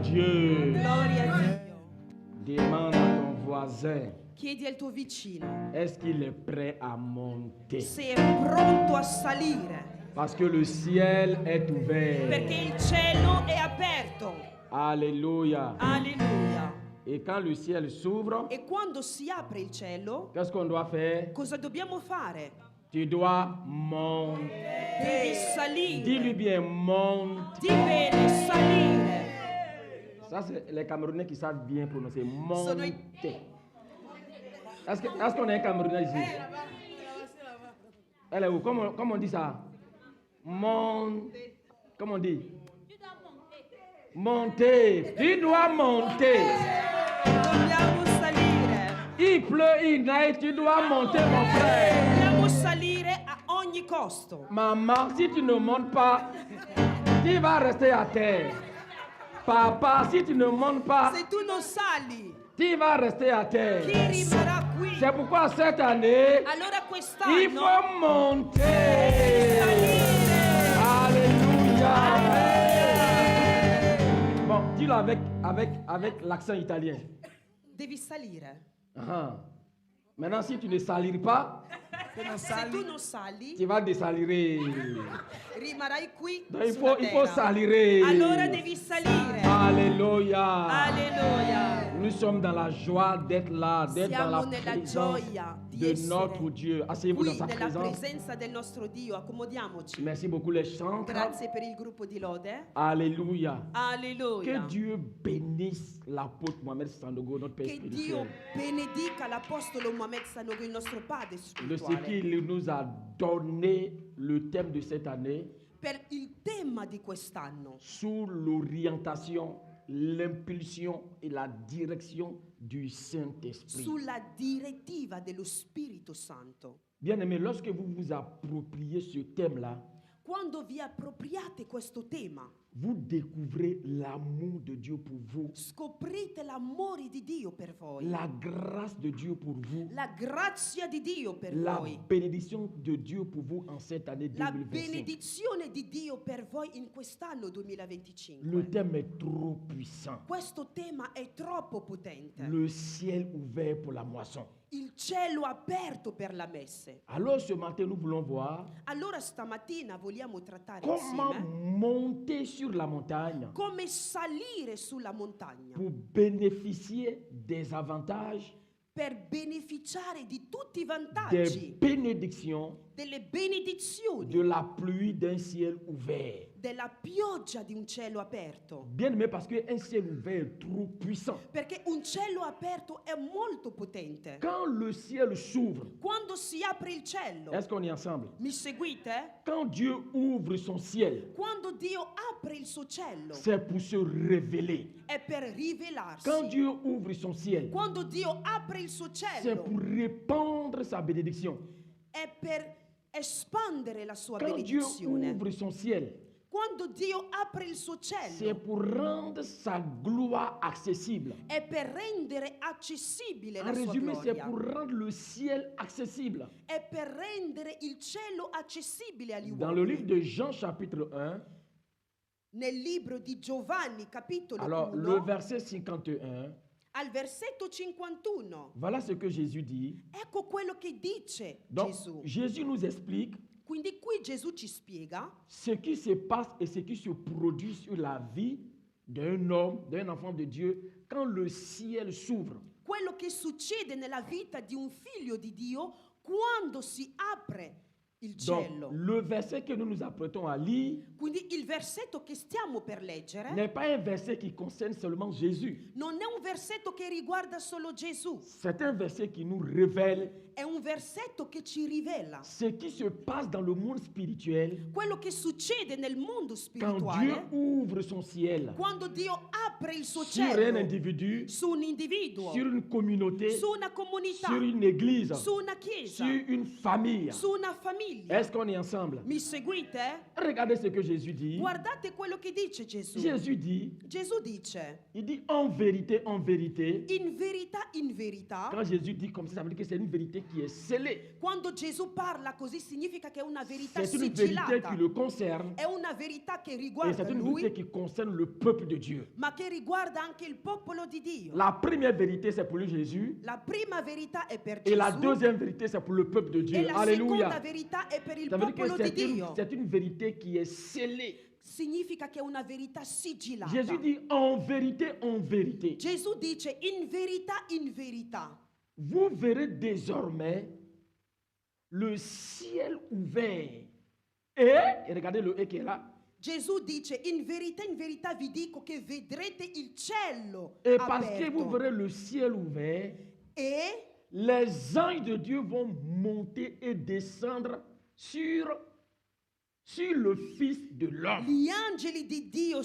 Dieu. Gloria a Dio. Demande à ton voisin, Chiedi al tuo vicino est-ce qu'il est prêt à monter? se è pronto a salire, Parce que le ciel est ouvert. perché il cielo è aperto. Alléluia. Alleluia. Et quand le ciel s'ouvre, E quando si apre il cielo, qu'est-ce qu'on doit faire? cosa dobbiamo fare? Tu dois monter. Devi salire. Dis-lui bien, monte. Di bene, salire. Ça, c'est les Camerounais qui savent bien prononcer. Sono i- Monter. Est-ce qu'on a un Camerounais ici? Elle est où? Comment on dit ça? Comment on dit? Monter. Tu dois monter. Dobbiamo salire. Il pleut, il neige, tu dois monter, mon frère. Dobbiamo salire a ogni costo. Maman, si tu ne montes pas, tu vas rester à terre. Papa, si tu ne montes pas, Se tu non sali, tu vas rester à chi terre. rimarrà qui? C'est pourquoi cette année, Allora il quest'anno faut monter. Alléluia. Bon, dis-le avec l'accent italien. devi salire. Ah. Maintenant, si tu ne salires pas, Se tu non sali, tu vas désalirer. rimarrai qui Donc, il sulla faut terra. salirer. Allora devi salire. Alléluia. Alleluia. Nous sommes dans la joie d'être là, d'être dans Siamo la nella présence gioia di de essere notre Dieu. Asseyez-vous dans qui sa nella présence. presenza del nostro Dio. Accomodiamoci. Merci beaucoup les chantres. Grazie per il gruppo di lode. Alléluia. Alleluia. Que Dieu bénisse l'apôtre Mohamed Sandogo, notre Père Che Dio spirituel, benedica l'Apostolo Mohamed Sanogo, il nostro padre de ce spirituale, qu'il nous a donné le thème de cette année per il tema di quest'anno, sous l'orientation, l'impulsion et la direction du Saint-Esprit. sulla direttiva dello Spirito Santo. Bien-aimés, lorsque vous vous appropriez ce thème-là, Quando vi appropriate questo tema, vous découvrez l'amour de Dieu pour vous, scoprite l'amore di Dio per voi, la grâce de Dieu pour vous, la grazia di Dio per la voi, bénédiction de Dieu pour vous en cette année la 2025. benedizione di Dio per voi in quest'anno Le 2025. thème est trop puissant. Questo tema è troppo potente. Le ciel ouvert pour la moisson. Il cielo aperto per la messe. Alors ce matin, nous voulons voir Allora stamattina vogliamo trattare comment insieme monter sur la montagne come salire sulla montagna pour bénéficier des avantages, per beneficiare di tutti i des vantaggi, bénédictions, delle de benedizioni, la pluie d'un ciel ouvert. della pioggia di un cielo aperto. Bien aimé, parce qu'un ciel ouvert est trop puissant. Perché un cielo aperto è molto potente. Quand le ciel s'ouvre, Quando si apre il cielo, est-ce qu'on est ensemble? mi seguite? Quand Dieu ouvre son ciel, Quando Dio apre il suo cielo c'est pour se révéler. è per Quand rivelarsi. Dieu ouvre son ciel, Quando Dio apre il suo c'est cielo pour répandre sa bénédiction. è per espandere la sua Quand Dieu benedizione. ouvre son ciel, Quando Dio apre il suo c'est cielo pour rendre sa gloire accessible. è per rendere accessibile En la sua résumé, c'est gloria. pour rendre le ciel accessible. È per rendere il cielo accessibile agli Dans le livre uomini. de Jean chapitre 1, Nel libro di Giovanni capitolo alors 1 le verset 51, al versetto 51, voilà ce que Jésus dit. ecco quello che dice Donc Gesù. Jésus nous explique Quindi qui Gesù ci spiega ce qui se passe et ce qui se produit sur la vie d'un homme, d'un enfant de Dieu, quand le ciel s'ouvre. quello che succede nella vita di un figlio di Dio quando si apre il Donc, cielo. le verset que nous nous apprêtons à lire Quindi il versetto che stiamo per leggere n'est pas un verset qui concerne seulement Jésus. non è un versetto che riguarda solo Gesù, C'est un verset qui nous révèle è un versetto che ci rivela ce qui se passe dans le monde spirituel quello che succede nel mondo quand Dieu spirituale ouvre son ciel quando Dio apre il suo sur un cielo individu, su un individuo, sur une communauté, su una comunità, sur une église, su una chiesa, sur une famille. su una famiglia. Est-ce qu'on est ensemble? Mi seguite? Regardez ce que Jésus dit. Guardate quello che dice Gesù. Jésus dit, Gesù dice, il dit en vérité, in verità, quand Jésus dit comme ça veut dire que c'est une vérité qui est scellée. quando Gesù parla così significa che è una verità C'est une vérité sigillata, qui le concerne. è una una verità che Et riguarda c'est une lui, vérité qui concerne le peuple de Dieu. ma che riguarda anche il popolo di Dio. La première vérité, c'est pour lui Jésus. La prima verità è per Et la Gesù deuxième vérité, c'est pour le peuple de e Dieu. la Alléluia. seconda verità è per il Ça veut dire que popolo di Dio. c'est une vérité qui est scellée. Significa che è una verità sigillata. Jésus dit en vérité, en vérité. Gesù dice in verità, Vous verrez désormais le ciel ouvert. Et regardez le et qui est là. Gesù dice in verità vi dico che vedrete il cielo Et parce que vous aperto verrez le ciel ouvert, e les anges de Dieu vont monter et descendre sur le Fils de l'homme. gli angeli di Dio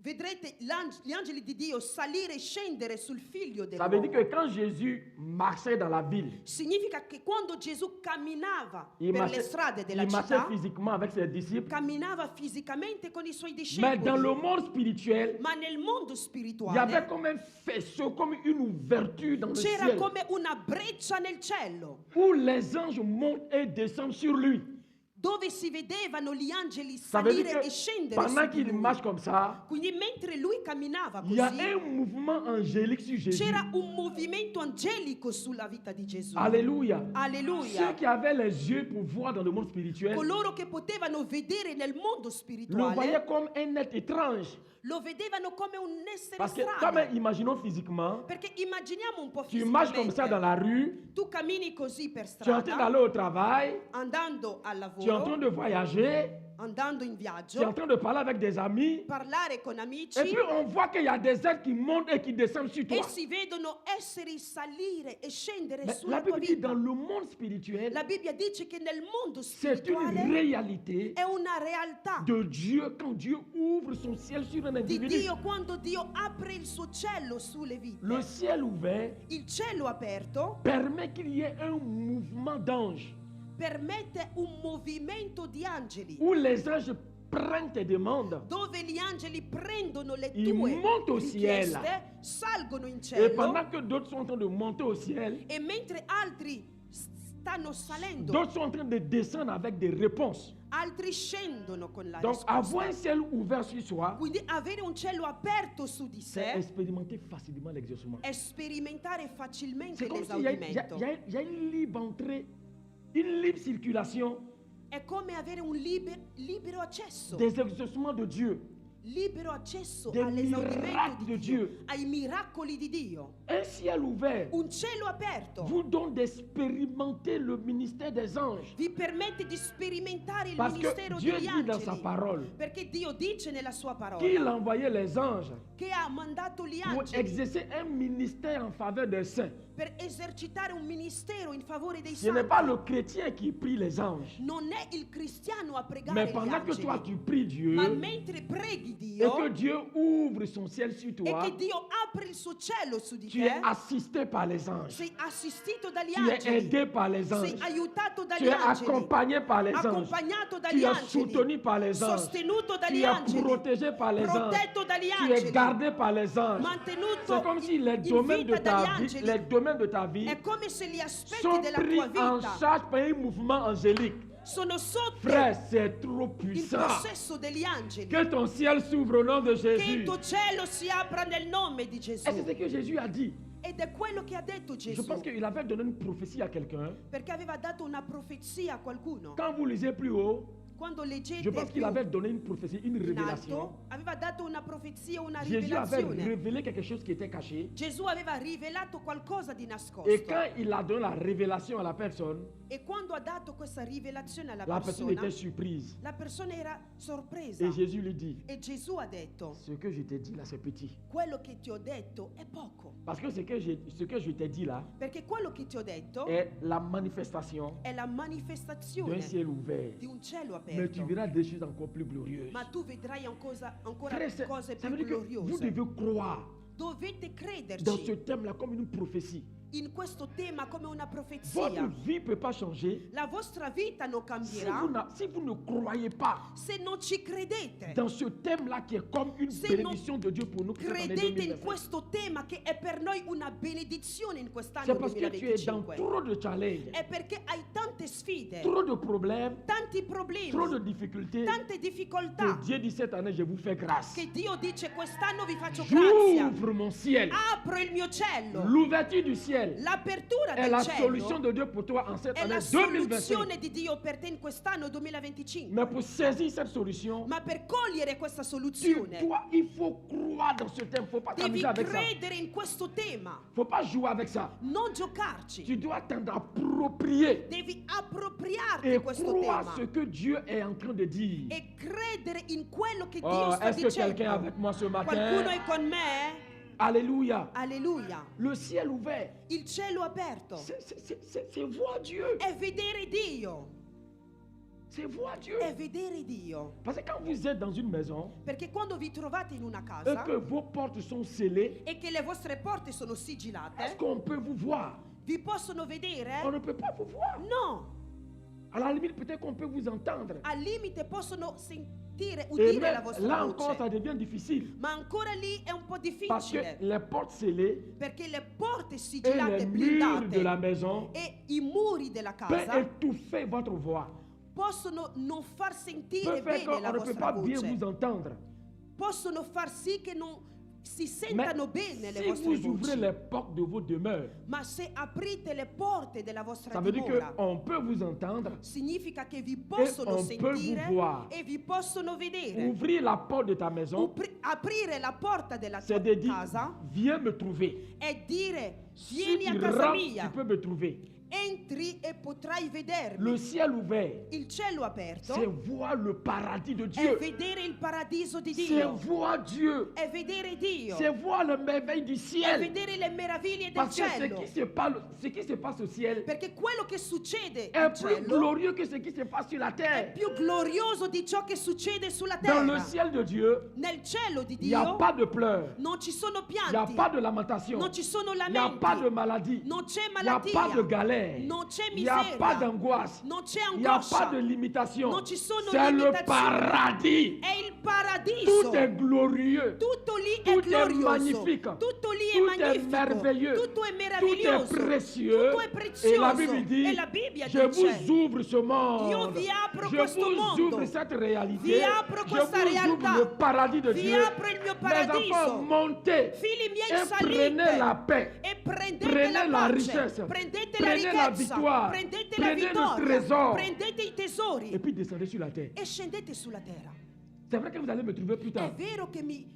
vedrete gli angeli di Dio salire e scendere sul figlio Ça veut dire que dell'uomo. quand Jésus marchait dans la ville, Significa che quando Gesù camminava il per le marchait, strade della il marchait città, physiquement avec ses disciples, camminava fisicamente con i suoi mais dans le discepoli, monde spirituel, ma nel mondo il y avait spirituale comme un faisceau, comme une ouverture dans le c'era ciel, come una breccia nel cielo, où les anges montent et descendent sur lui. dove si vedevano gli angeli Ça veut dire salire e que scendere pendant su di qu'il lui. marche comme ça, Quindi mentre lui camminava il y a così, un mouvement angélique sur Jésus. c'era un movimento angelico sulla vita di Gesù. Alléluia. Ceux Alleluia. qui avaient les yeux pour voir dans le monde spirituel Coloro che potevano vedere nel mondo le spirituale voyaient comme un être étrange. lo vedevano come un essere Parce que, strano. comme imaginons physiquement, Perché immaginiamo un po' tu marches comme ça dans fisicamente. la rue, Tu cammini così per tu es en train strada, d'aller au travail, andando al tu es en train lavoro, de voyager, andando in tu es en viaggio, train de parler avec des amis, parlare con amici et puis on voit qu'il y a des êtres qui montent et qui descendent sur e toi. si vedono esseri salire e scendere Mais la sulla tua Bible dit vita. dans le monde spirituel, La Bibbia dice che nel mondo c'est une spirituale réalité è una realtà de Dieu quand Dieu ouvre son ciel sur un di individu. Dio quando Dio apre il suo cielo sulle vite. Le ciel ouvert Il cielo aperto permet qu'il y ait un mouvement d'anges permette un movimento di angeli où les anges prennent tes demandes dove gli angeli prendono le Ils tue montent au ciel. richieste, salgono in et cielo pendant que d'autres sont en train de monter au ciel, e mentre altri stanno salendo, d'autres sont en train de descendre avec des réponses. altri scendono con la Donc avoir un risposta. ciel ouvert sur soi, Quindi avere un cielo aperto su di c'est sé expérimenter facilement l'exaucement. è sperimentare facilmente C'est comme s'il y a, il y a- l'esaudimento. il y a une libre entrée, une libre circulation È come avere un libero accesso. des exaucements de Dieu. Libero accesso Des all'esaudimento miracoli di di Dio, Dio. ai miracoli di Dio. Un ciel ouvert Un cielo aperto vous donne d'expérimenter le ministère des anges. vi permette di sperimentare il Parce que ministero Dieu degli dit dans sa angeli. parole Perché Dio dice nella sua qu'il parola a envoyé les anges che ha mandato gli pour angeli exercer un ministère en faveur des saints. per esercitare un ministero in favore dei Ce n'est pas le santi. chrétien qui prie les anges. Non è il cristiano a pregare Mais gli pendant que toi angeli, tu pries Dieu ma mentre preghi et que Dio Dieu ouvre son ciel sur e toi, che Dio apre il suo cielo su di tu es te, assisté par les anges. sei assistito dagli Tu es angeli, aidé par les sei anges. aiutato Tu dagli es angeli, accompagné par les anges. accompagnato Tu dagli es angeli, soutenu par les anges. sostenuto Tu dagli es angeli, protégé par les anges. protetto dagli Tu es angeli, gardé par les anges. mantenuto C'est comme si les in domaines de vita dagli ta vie, angeli. les domaines de ta vie È come se gli aspetti sont della pris tua en vita charge par un mouvement angélique. sono sotto Frère, c'est trop il puissant. possesso degli angeli. Que ton ciel s'ouvre au nom de Che il Jésus. tuo cielo si apra nel nome di Gesù. Et c'est ce que Jésus a dit. Ed è quello che ha detto Je Gesù. pense qu'il avait donné une prophétie à quelqu'un. Perché aveva dato una profezia a qualcuno. Quand vous lisez plus haut, Quando je leggete pense qu'il più avait donné une prophétie, une in révélation. alto, aveva dato una profezia, una Jésus avait rivelazione. révélé quelque chose qui était caché. Gesù aveva rivelato qualcosa di nascosto. Et quand il a donné la révélation à la personne, E quando ha dato questa rivelazione alla la personne persona, était surprise. la persona era sorpresa. Et Jésus lui dit, E Gesù ha detto, ce que je t'ai dit là, c'est petit. quello che ti ho detto è poco. Parce que ce que je t'ai dit là Perché quello che ti ho detto est la manifestation è la d'un manifestazione ciel ouvert. di un cielo Mais tu aperto. verras des choses encore plus glorieuses. Ma tu vedrai ancora Frère, cose ça più veut dire que vous gloriose. devez croire Dovete dans ce crederci thème-là comme une prophétie. in questo tema come una Votre profezia. vie ne peut pas changer La vostra vita non si cambierà si vous ne croyez pas se non ci credete. dans ce thème-là qui est comme une Se non bénédiction de Dieu pour nous pour cette année Credete in 2025. questo tema che è per noi una benedizione in quest'anno C'est parce que tu es dans 2025. trop de challenges, È perché hai tante sfide, trop de problèmes, tanti problemi, trop de difficultés. tante difficoltà, Que Dieu dit cette année, je vous fais grâce. che Dio dice quest'anno vi faccio grazia. J'ouvre mon ciel. Apro il mio cielo. L'ouverture du ciel L'apertura est del la solution cielo de Dieu pour toi en cette è année la 2025. soluzione di Dio per te in quest'anno 2025. Mais pour saisir cette solution, Ma per cogliere questa soluzione il faut croire dans ce thème. Il ne faut pas devi t'amuser avec ça. credere in questo tema, Il ne faut pas jouer avec ça. non giocarci. Tu dois t'en approprier Devi appropriarti et questo croire tema ce que Dieu est en train de dire. e credere in quello che Dio Oh, sta est-ce que quelqu'un est dicendo. avec moi ce Qualcuno matin? è con me? Alléluia. Alleluia. Le ciel ouvert, Il cielo aperto c'est voir Dieu. è vedere Dio. C'est voir Dieu. È vedere Dio. Parce que quand vous êtes dans une maison Perché quando vi trovate in una et casa que vos portes sont scellées, e che le vostre porte sono est-ce sigillate, qu'on peut vous voir? vi possono On vedere? ne peut pas vous voir. No. À la limite, peut-être qu'on peut vous entendre. Al limite possono sentire, Et udire la même vostra là encore, ça voce. devient difficile. Ma ancora lì è un po' Parce que difficile. les portes scellées Perché le porte et les sigillate, murs de la blindate maison e i muri della peuvent casa étouffer votre voix. possono non far sentire Peut faire bene la qu'on ne peut vostra pas bien voce. vous entendre. Possono far sì che non si Mais sentano bene le si vostre vous ouvrez voci. les portes de vos demeures, Ma se aprite le porte della vostra ça veut dire dimora, qu'on peut vous entendre. significa che vi possono on peut sentire vous voir. e vi possono vedere. Ouvrir la porte de ta maison, Aprire la porta della tua c'est de dire, casa viens me trouver. è dire Si vieni a tu casa rentres, mia, tu peux me trouver. entri e potrai vedermi. Le ciel ouvert, Il cielo aperto c'est voir le paradis de è Dieu. vedere il paradiso di C'est Dio, voir Dieu. è vedere Dio, C'est voir le merveille du è ciel. vedere le meraviglie del Parce que cielo. ce qui se passe au ciel Perché quello che succede est al plus cielo glorieux que ce qui se passe sur la è terre. più glorioso di ciò che succede sulla Dans le terra. ciel de Dieu, Nel cielo di il n'y a Dio pas de pleurs, non ci sono il n'y a pianti, pas de lamentation, non ci sono il n'y a pas de lamenti, maladie, non c'è il n'y a pas de malattia, galère, non c'è il n'y a pas miseria, d'angoisse, non c'è il n'y a pas angoscia, de limitation. non ci sono C'est le limitazioni. paradis. È il paradiso. Tout est glorieux. Tutto lì Tout è est glorioso. magnifique. Tutto lì è Tout est magnifico. merveilleux. Tutto è Tout meraviglioso. est précieux. Tutto è Et prezioso. la Bible dit, E la Bibbia je dice, vous ouvre ce monde. Io vi apro Je questo vous mondo. ouvre cette réalité. Vi apro Je questa vous realtà. ouvre le paradis de Vi Dieu. apro il mio Mes paradiso. enfants, montez Figli miei, et salite prenez la paix. e prendete Prenez la la pace, richesse. prendete Prenez la la ricchezza, victoire. prendete la Prenez le vittoria, trésor. prendete i tesori Et puis descendez sur la terre. e scendete sulla terra. C'est vrai que vous allez me trouver plus È tard. vero che mi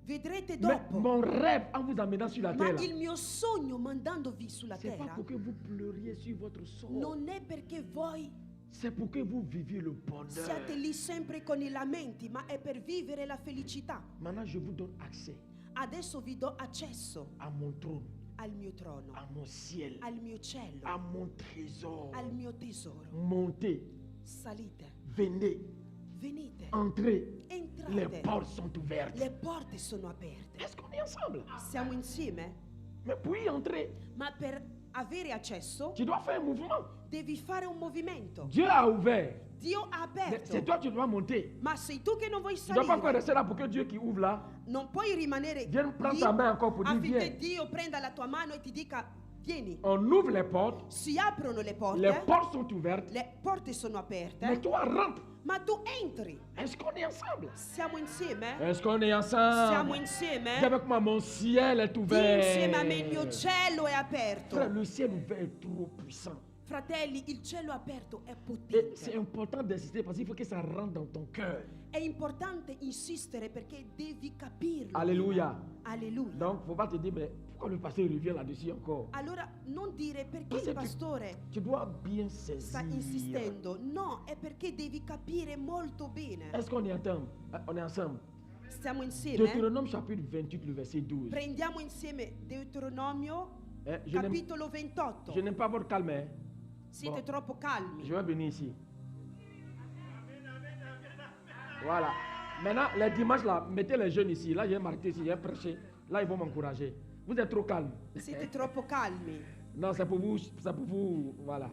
vedrete Mais dopo, mon rêve en vous amenant sur la ma terre, là, il mio sogno mandandovi sulla c'est pas terra pour que vous pleuriez sur votre sort. non è perché voi C'est pour que vous viviez le bonheur. siate lì sempre con i lamenti, ma è per vivere la felicità. Maintenant, je vous donne accès Adesso vi do accesso à mon trône, al mio trono, à mon ciel, al mio cielo, à mon trésor. al mio tesoro. Montez, Salite, venez, venite, entrez. Les entrate. portes sont ouvertes. Le porte sono aperte. Est-ce qu'on est ensemble? Siamo insieme, Mais pour y entrer, ma per avere accesso tu dois faire un mouvement. devi fare un movimento. Dieu a ouvert. Dio ha Mais c'est aperto, toi qui dois monter. ma sei tu che non vuoi Tu ne dois pas encore salire. rester là pour que Dieu qui ouvre là Non puoi rimanere vienne prendre lì ta main encore pour dire affinché viens. Dio prenda la tua mano e ti dica vieni. On ouvre les portes. Si aprono le Les porte, portes sont ouvertes. le porte sono Mais aperte, toi, rentre. ma tu entri. Est-ce qu'on est ensemble? Siamo insieme? Est-ce qu'on est Siamo ensemble? Dis insieme? avec moi, mon ciel est Dì ouvert. insieme a me, il mio cielo è Frère, aperto. le ciel ouvert est trop puissant. Fratelli, il cielo aperto è Et c'est potente. important d'insister parce qu'il faut que ça rentre dans ton cœur. È importante insistere perché devi capirlo. Alléluia. Alleluia. Donc, il ne faut pas te dire, mais pourquoi le pasteur revient là-dessus encore? Allora non dire perché Questo il è più- pastore Tu dois bien sta saisir. insistendo. No, è perché devi capire molto bene. Est-ce qu'on est ensemble? On est ensemble. Stiamo insieme? Deutéronome chapitre 28, le verset 12. Prendiamo insieme Deuteronomio, Je n'aime- capitolo 28. je n'aime pas votre calme. Hein? Siete Bon. troppo calmi. Je vais venir ici. Voilà. Maintenant, les dimanches, là, mettez les jeunes ici. Là, j'ai marqué ici, j'ai prêché. Là, ils vont m'encourager. Vous êtes trop calme. Siete troppo calmi. Non, c'est pour vous, voilà.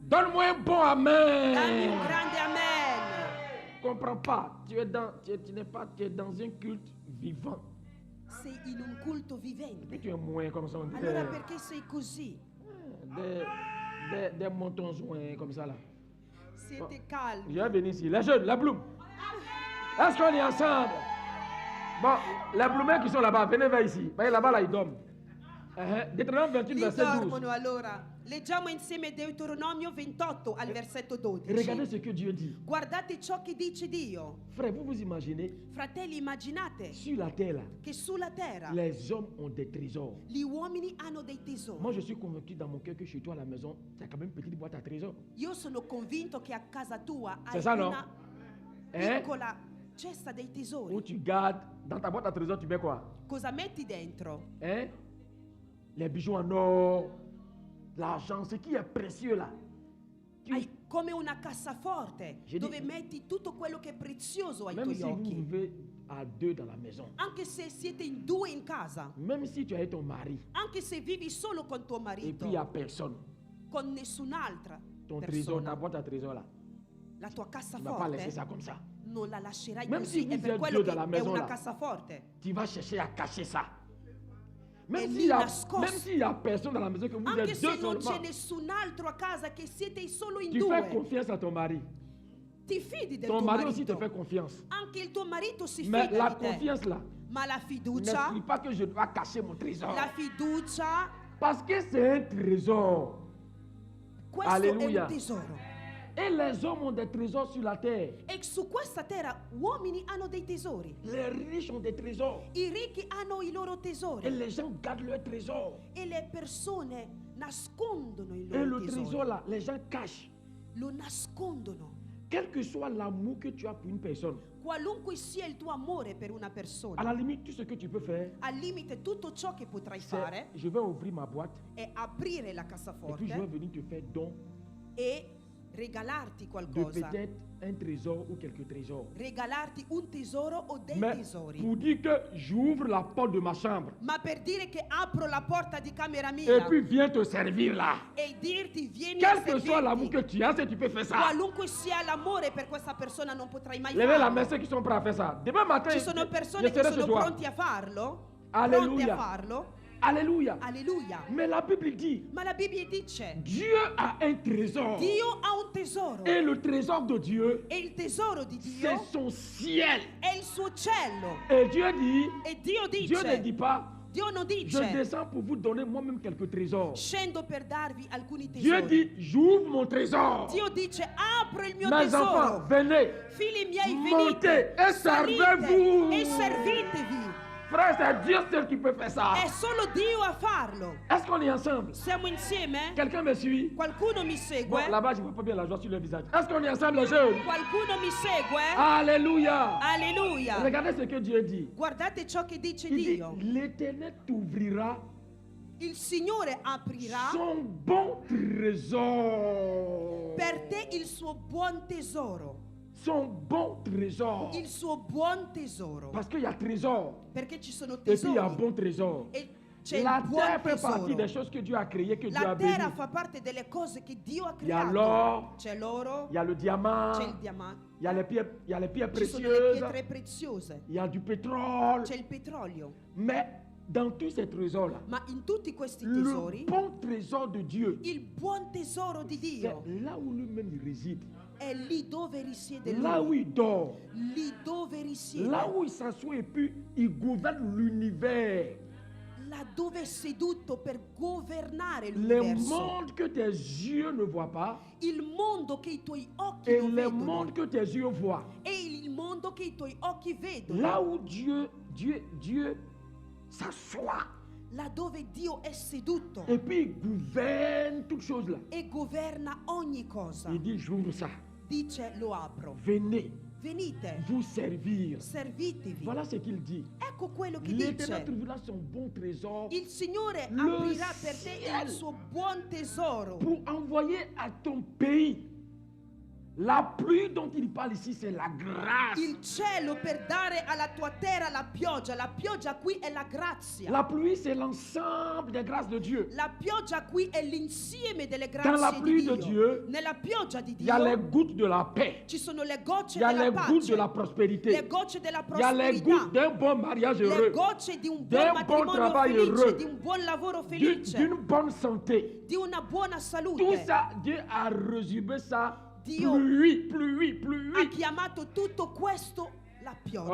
Donne-moi un bon Dammi un amen. grande amen. Comprends pas. Tu es dans un culte vivant. Sei in un culto vivente. Mais tu es moins comme ça. On dit, Allora perché sei così? des montons joints comme ça là. Siete calmi. Je vais venir ici. Les jeunes, la bloom. Est-ce qu'on est ensemble? Bon, les bloumets qui sont là-bas, venez vers ici. Voyez là-bas, là, ils dorment. Deutéronome 28, Li verset 12. dormono allora. Leggiamo insieme Deuteronomio 28 al versetto Regardez 12. ce que Dieu dit. Guardate ciò che dice Dio. Frère, vous vous imaginez, Fratelli, immaginate sur la terre, là, che sulla terra les hommes ont des trésors. gli uomini hanno dei tesori. Moi, je suis convaincu dans mon cœur que chez toi à la maison, tu as quand même une petite boîte à trésors. Io sono convinto che a casa tua C'est hai ça, non? una Hein? piccola cesta dei Où tesori. tu gardes, dans ta boîte à trésors, tu mets quoi? Cosa metti dentro? Hein? Les bijoux en or, l'argent, ce qui est précieux là. Tu- Hai come una cassaforte Je dove dis- metti tutto quello che è prezioso ai même tuoi si vous occhi. vivez à deux dans la maison, Anche se siete in due in casa, même si tu as ton mari, anche se vivi solo con tuo et marito, puis il n'y a personne, con nessun'altra ton trésor, ta persona, boîte à trésors là, la tua tu ne vas pas laisser ça cassaforte comme ça. non la lascerai Même così, si è vous per êtes quello due che dans la è maison una là. cassaforte. Tu vas chercher à cacher ça. Et Même lì s'il n'y a, nascosto. même s'il y a personne dans la maison, que vous Anche êtes deux se non seulement, c'è nessun altro a casa, che siete solo in tu fais due, confiance à ton mari. ti fidi del Ton tuo mari aussi te marito. fait confiance. Anche il tuo marito si Mais fida la di te. confiance là, Ma la fiducia, n'explique pas que je dois cacher mon trésor. la fiducia, Parce que c'est un trésor. questo Alleluia. è un tesoro. Et les hommes ont des trésors sur la terre. E su questa terra uomini hanno dei tesori. Les riches ont des trésors. I ricchi hanno i loro Et tesori. les gens gardent leurs trésors. E le persone nascondono i Et loro le trésor tesori. là, les gens cachent. Lo nascondono. Quel que soit l'amour que tu as pour une personne, Qualunque sia il tuo amore per una à persona, la limite, tout ce que tu peux faire, al limite tutto ciò che potrai c'est fare je vais ouvrir ma boîte è aprire la et puis je vais cassaforte venir te faire don e regalarti de qualcosa. peut-être un trésor ou quelques trésors. Regalarti un tesoro o dei Mais tesori. pour dire que j'ouvre la porte de ma chambre Ma per dire che apro la porta di camera et mia puis viens te servir là. e dirti vieni a Quel que soit l'amour que servirti, tu as, si tu peux faire ça. qualunque sia l'amore per questa persona non potrai mai Levez la farlo. main ceux qui sont prêts à faire ça. Demain matin, Ci sono je persone che serai sono chez toi. pronti a farlo, Alleluia. pronti a farlo. Alléluia. Alleluia. Mais la Bible dit, Ma la Bibbia dice, Dieu a un trésor. Dio ha un tesoro Et le trésor de Dieu, e il tesoro di c'est Dio son ciel. è il suo cielo. Et Dieu dit, E Dio Dieu ne dit dice, pas, Dio non je dice, descends pour vous donner moi-même quelques trésors. scendo per darvi alcuni Dieu tesori. dit, j'ouvre mon trésor. Dio dice, apro il mio Mes enfants, tesoro. venez. Figli miei, Montez venite, et salite servez-vous. e servitevi. Frère, c'est Dieu seul qui peut faire ça. È solo Dio a farlo. Est-ce qu'on est ensemble? Siamo insieme? Quelqu'un me suit? Qualcuno mi Bon, segue? là-bas, je ne vois pas bien la joie sur le visage. Est-ce qu'on est ensemble, les jeunes? Qualcuno mi segue? Alléluia. Alleluia. Regardez ce que Dieu dit. Guardate ciò che dice Il dit, Dio. l'Éternel t'ouvrira Il Signore aprirà son bon trésor. per te il suo buon tesoro. Son bon trésor. Il suo buon tesoro. Parce qu'il y a trésor. Perché ci sono Et puis il y a tesori. bon trésor. E c'è La il buon terre fait partie tesoro. des choses que Dieu a créées, que Dieu La a terra bénies. fa parte delle cose che Dio ha Il y a creato. l'or, C'è l'oro, il y a le diamant, c'è il diamante, il y a les pierres ci sono le précieuses, pietre preziose, il y a du pétrole. c'è il petrolio. Mais dans tous ces trésors-là, Ma in tutti questi le tesori, bon trésor de Dieu, il buon tesoro di c'est Dio là où lui-même il réside, è lì dove risiede là où Lui. il dort, Lì dove risiede. là où il s'assoit et puis il gouverne l'univers. Là dove è seduto per governare Les l'universo. mondes que tes yeux ne voient pas Il mondo che i tuoi occhi et non les vedono. mondes que tes yeux voient. E il mondo che i tuoi occhi vedono. Là où Dieu s'assoit Là dove Dio è seduto et puis il gouverne toutes choses là. e governa ogni cosa. Il dit, j'ouvre ça. Dice lo apro. Venez Venite, vous servir. servitevi. Voilà ce qu'il dit. Ecco quello che L'Éternel dice. trouvera son bon trésor Il Signore Le aprirà per te ciel. il suo buon tesoro pour envoyer à ton pays La pluie dont il parle ici, c'est la grâce. Il cielo per dare alla tua terra la pioggia qui è la grazia. La pluie, c'est l'ensemble des grâces de Dieu. La pioggia qui è l'insieme delle Dans la grazie pluie di de Dio. Dieu, Nella pioggia di il y a les Dio gouttes de la paix. ci sono le gocce Il y a della les gouttes de la pace, prospérité. le gocce della Il y a les prosperità, gouttes d'un bon mariage le heureux, gocce di un d'un buon bon matrimonio travail felice, heureux, di un buon lavoro d'une felice, bonne santé. di una buona Tout salute. ça, Dieu a résumé ça. Dio Pluie. Ha chiamato tutto questo la pioggia.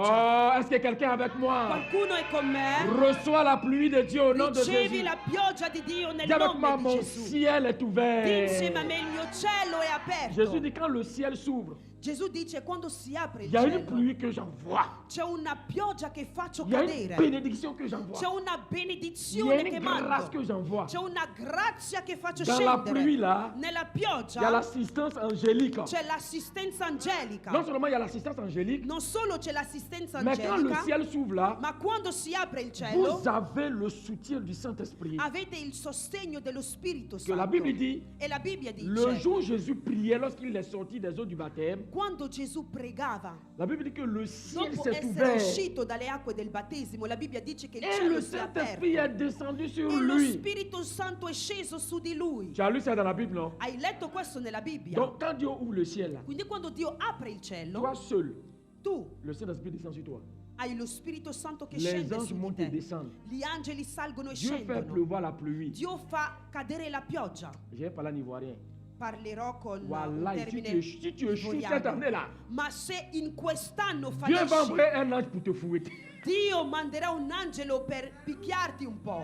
Oh, est-ce que quelqu'un avec moi Qualcuno è con me? reçoit la pluie de Dieu au nom de Ricevi Jésus? la pioggia di Dio nel Dis avec moi, nome di mon Gesù. ciel est Di ouvert. insieme a me il mio cielo è aperto. Jésus dit quand le ciel s'ouvre, Gesù dice quando si apre il il y a une cielo pluie que j'envoie. c'è una pioggia che faccio Il y a une cadere. bénédiction que C'è j'envoie. una Il y a benedizione che une grâce mando. que j'envoie. C'è una grazia che faccio Dans la scendere. pluie là, Nella il y a pioggia l'assistance angélique. c'è l'assistenza angelica. Non seulement il y a l'assistance angélique, Non solo c'è l'assistenza mais quand le angelica, ciel s'ouvre là, ma quando si apre il cielo vous avez le soutien du Saint-Esprit. avete il sostegno dello Spirito Que la Santo. Bible dit, E la Bibbia le dice, jour où Jésus priait lorsqu'il est sorti des eaux du baptême, quando Gesù pregava, la Bible dit que le ciel dopo s'est essere ouvert uscito dalle acque del battesimo, la Bibbia dice che il et cielo le si è Saint-Esprit aperto est descendu sur e lo lui. Spirito Santo è sceso su di lui. Tu as lu ça dans la Bible, non? Hai letto questo nella Bibbia? Donc quand Dieu ouvre le ciel là, Quindi quando Dio apre il cielo, toi seul, tu le Saint-Esprit descend sur toi. hai lo Spirito Santo che Les scende anges su di montent et te. descendent. Gli angeli salgono e Dieu fait scendono. pleuvoir la pluie. Dio fa cadere la pioggia. J'ai parlé en ivoirien. Parlerò con un Voilà, si termine tu échoues cette ivoriano. année-là, Ma se in quest'anno Dieu va fallisci, envoyer un ange pour te fouetter. Dio manderà un angelo per picchiarti un po'.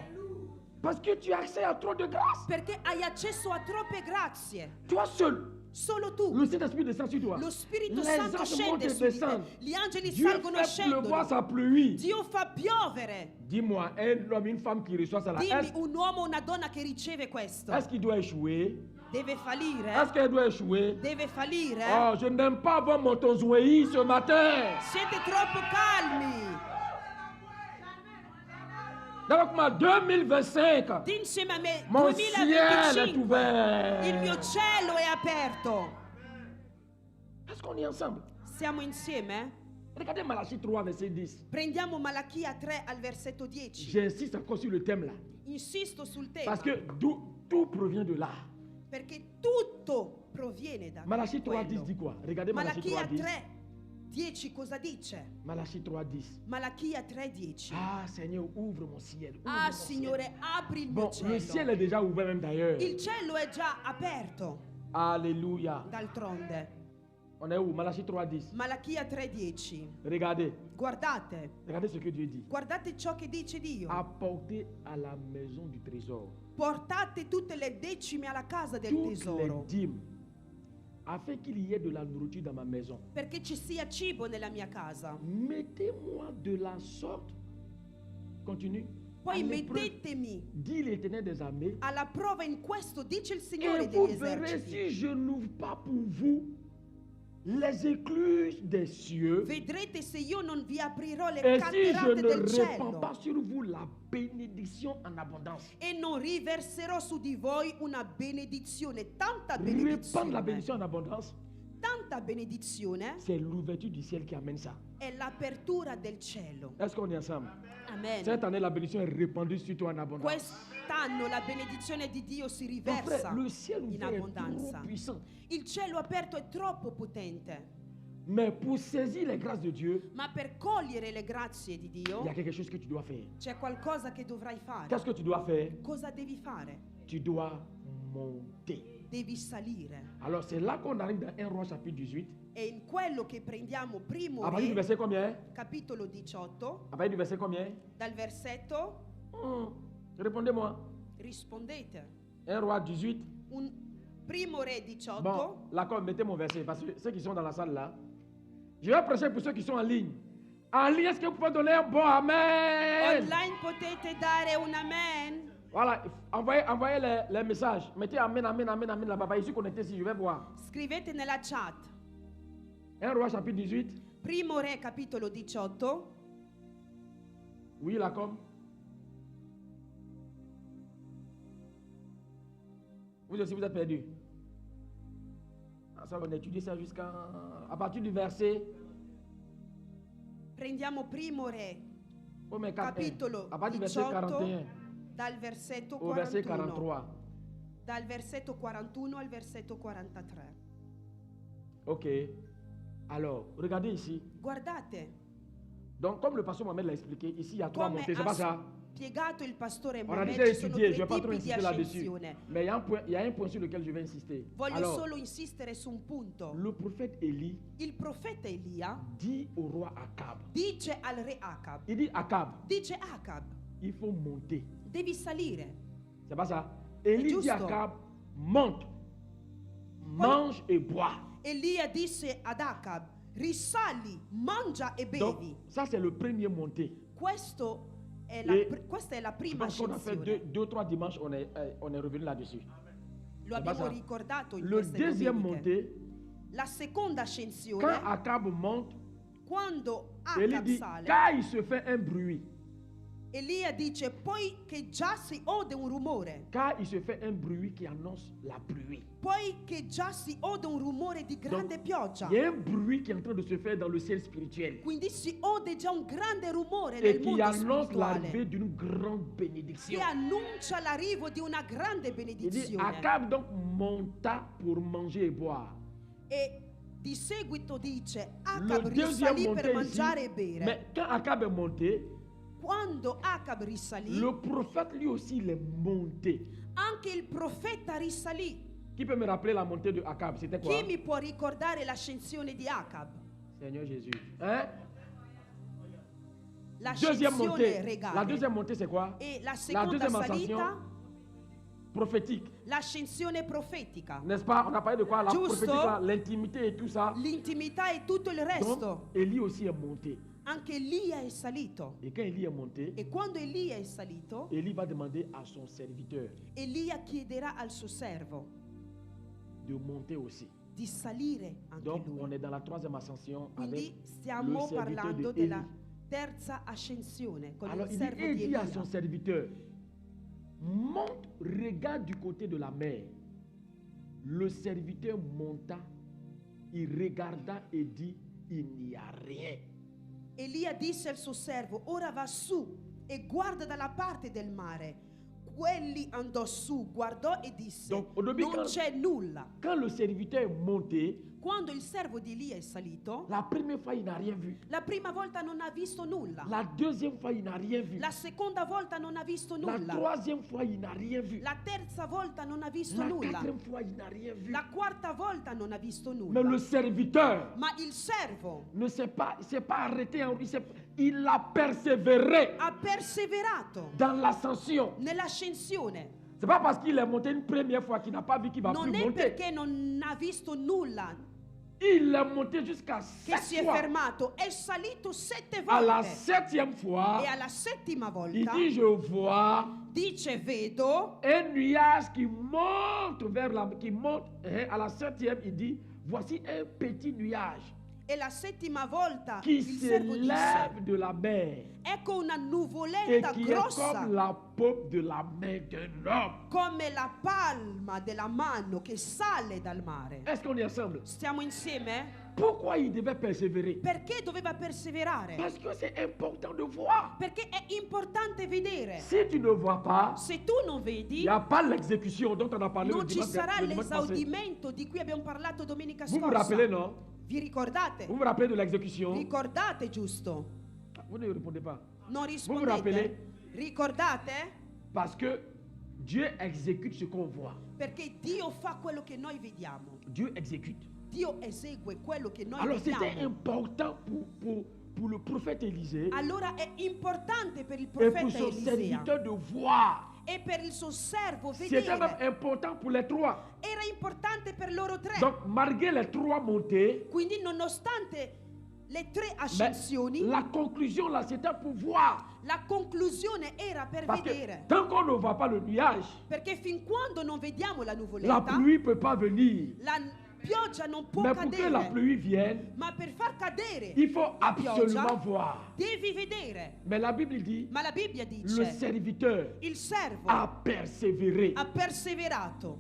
Parce que tu as accès à trop de grâce. Perché hai accesso a troppe grazie. Toi seul, Solo tu. le Saint-Esprit descend sur toi. Lo Spirito Les Santo anges scende montent et su di te. descendent. Gli angeli Dieu salgono e fait pleuvoir scendono. sa pluie. Dio fa piovere. Dis-moi, un homme, une femme qui reçoit ça là, Dimmi un uomo o una donna che riceve questo. est-ce qu'il doit échouer? Deve fallire? Est-ce qu'elle doit échouer? Deve fallire? Oh, je n'aime pas avoir mon tonzouéi ce matin. Siete troppo calmi. Avec moi, 2025, Di insieme a me, mon ciel est 2025. ouvert. Il mio cielo è aperto. Est-ce qu'on est ensemble? Siamo insieme? Regardez Malachie 3, verset 10. Prendiamo Malachia 3 al versetto 10. J'insiste encore sur le thème là. Insisto sul tema. Parce que tout provient de là. Perché tutto proviene da Malachie 3, 10 quello. dit quoi? Regardez Malachie 3, Malachia 10. 3, 10 cosa dice? Malachie 3, 10. Malachia 3, 10. Ah Seigneur, ouvre mon ciel. Ouvre Ah mon ciel. Signore, apri il mio Bon, le ciel cielo. est déjà ouvert même d'ailleurs. Il cielo è già aperto, Alléluia. d'altronde. On est où? Malachie 3, 10. Malachia 3, 10. Regardez. Guardate, Regardez ce que Dieu dit. guardate ciò che dice Dio. Apportez à la maison du trésor Portate tutte le decime alla casa del toutes les tesoro, dîmes, afin qu'il y ait de la nourriture dans ma maison. perché ci sia cibo nella mia casa. Mettez-moi de la sorte. Continue. Poi à l'épreuve, mettetemi dit l'Éternel des armées, alla prova in questo, dice il et Signore vous degli verrez eserciti. si je n'ouvre pas pour vous les écluses des cieux, Vedrete se io non vi aprirò le et si je catterate ne del répands cielo pas sur vous la bénédiction en abondance. e non riverserò su di voi una benedizione, tanta Répandre la benedizione. bénédiction en abondance, Tanta benedizione c'est l'ouverture du ciel qui amène ça. è l'apertura del cielo. Est-ce qu'on est ensemble? Amen. Cette année, la bénédiction est répandue sur toi en abondance. Quest'anno la benedizione di Dio si Mon frère, riversa le ciel in ouvert est trop abbondanza. puissant. Il cielo aperto è troppo potente, Mais pour saisir les grâces de Dieu, ma per cogliere le grazie di il y Dio a quelque chose que tu dois faire. c'è qualcosa che dovrai fare. Qu'est-ce que tu dois faire? Cosa devi fare? Tu dois monter. Devi salire. Alors c'est là qu'on arrive dans 1 Roi chapitre 18. E in quello che prendiamo primo À partir du Re, verset combien? capitolo 18, À partir du verset combien? dal versetto, Répondez-moi. rispondete, 1 Roi 18. un primo Re 18, Bon, là, mettez mon verset. Parce que ceux qui sont dans la salle là, je vais prêcher pour ceux qui sont en ligne. En ligne, est-ce que vous pouvez donner un bon amen? online potete dare un amen. Voilà, envoyez les messages. Mettez amen, amen, amen, amen là-bas. Bah, je suis connecté ici, je vais voir. Scrivete nella chat. 1 Roi chapitre 18. Primo Re capitolo 18, Oui, là comme. Vous aussi, vous êtes perdu. Ça, on a étudié ça jusqu'à... À partir du verset... Prendiamo Primo Re, Oh, mais capitolo à partir du verset 18, 41 dal versetto au verset 41. 43. Dal versetto 41 al versetto 43. Ok. Alors, regardez ici. Guardate, Donc, comme le pasteur Mohamed l'a expliqué, ici, il y a trois come montées. C'est pas ça? spiegato il pastore On a Mohamed, déjà ci sono étudié, je tre ne vais pas trop tipi di insister là-dessus. ascensione. Mais il y a un point sur lequel je vais insister. Voglio Alors, solo insistere su un punto. le prophète Élie Il profeta Elia dit au roi Akab, dice al re Acab, il dit Akab, dice Acab, il faut monter. devi salire. C'est pas ça? Élie dit à giusto. Akab, monte, mange et bois. Elia disse ad Acab, risali, mangia e Donc, bevi. ça c'est le premier monté. Questa è la Je prima pense qu'on a fait ascensione. deux, trois dimanches, on est revenu là-dessus. Lo C'est pas abbiamo ça. ricordato in Le queste deuxième domeniche. montée, La seconda quand ascensione, Akab monte, quando Élie Acab dit, sale, car il se fait un bruit, Elia dice, poi che già si ode un rumore, car il se fait un bruit qui annonce la pluie. poi che già si ode un rumore di grande pioggia. Il y a un bruit qui est en train de se faire dans le ciel spirituel Quindi si ode già un grande rumore et nel qui mondo annonce spirituale l'arrivée d'une grande che bénédiction. annuncia l'arrivo di una grande Il dit, benedizione. Akab donc monta pour manger et boire. E di seguito dice, Le Acab deuxième risalì per monté ici, mangiare e bere. mais quand Akab est monté, Quando Acab risalì, le prophète lui aussi il est monté. anche il profeta risalì. Qui peut me rappeler la montée de Akab? C'était quoi? Chi mi può ricordare l'ascensione di Acab? Seigneur Jésus. Hein? Deuxième L'ascensione montée. regale. La deuxième montée, c'est quoi? E la La seconda deuxième ascension salita, prophétique. l'ascensione profetica. N'est-ce pas? On a parlé de quoi? La Giusto. prophétique, là, l'intimité et tout ça. L'intimità e tutto il Donc, resto. Élie aussi est monté. Anche Elia è salito. Et quand Élie est monté, E quando Elia è salito, Élie va demander à son serviteur Elia chiederà al suo servo de monter aussi. di salire anche Donc, on lui. est dans la troisième ascension Quindi avec stiamo le serviteur parlando de della Élie. terza ascensione con Alors, il il servo di dit à Elia. son serviteur, monte, regarde du côté de la mer. Le serviteur monta, il regarda et dit, il n'y a rien. Elia disse al suo servo, ora va su e guarda dalla parte del mare. Quelli andò su, guardò e disse, Donc, au début, non c'è nulla. Quand le serviteur est monté, Quando il servo di Elia è salito, la première fois, il n'a rien vu. la prima volta non ha visto nulla. La deuxième fois, il n'a rien vu. La seconda volta non ha visto La nulla. troisième fois, il n'a rien vu. La terza volta non ha visto La nulla. quatrième fois, il n'a rien vu. La quarta volta non ha visto Mais nulla. le serviteur Ma il servo ne s'est pas arrêté, il a persévéré ha perseverato dans l'ascension. nell'ascensione. C'est pas parce qu'il est monté une première fois qu'il n'a pas vu qu'il va Non plus è monter. perché non ha visto nulla Il est monté jusqu'à che si 7 è fois. fermato, è salito 7 À la volte. 7e fois, E alla settima il volta dit, je vois dice, vedo un nuage qui monte à la 7e, il dit, voici un petit nuage e la settima volta qui il servo disse, s'élève de la mer ecco una et nuvoletta qui est grossa comme la paume de la main d'un homme. come la palma della mano che sale dal mare. Est-ce qu'on est ensemble? Stiamo insieme? Pourquoi il devait persévérer? Perché doveva perseverare? Parce que c'est important de voir. Perché è importante vedere. Si tu ne vois pas, Se tu non il vedi, n'y a pas l'exécution dont on a parlé non ci sarà le dimanche passé. l'esaudimento di cui abbiamo parlato domenica Vous vous rappelez, scorsa. non? Vi ricordate? Vous vous rappelez de l'exécution? Ricordate, giusto? Vous ne répondez pas. Non Vous vous rappelez? rispondete? Ricordate? Parce que Dieu exécute ce qu'on voit. Perché Dio fa quello che noi vediamo. Dieu exécute. Dio esegue quello che noi Alors c'était vediamo. important pour le prophète Élisée Allora è importante per il et pour profeta son Elisea serviteur de voir. e per il suo servo C'était même vedere. important pour les trois. Era importante per loro tre. Donc malgré les trois montées, Quindi nonostante le tre mais ascensioni, la conclusion là c'était pour voir. la conclusione era per Parce que vedere. tant qu'on ne voit pas le nuage, Perché fin quando non vediamo la la nuvoletta, pluie ne peut pas venir. la pioggia non può Mais pour que la cadere. pluie vienne, Ma per far cadere il faut la absolument pioggia voir. devi vedere. Mais la Bible dit, Ma la Bibbia le dice, serviteur il servo a persévéré. ha perseverato.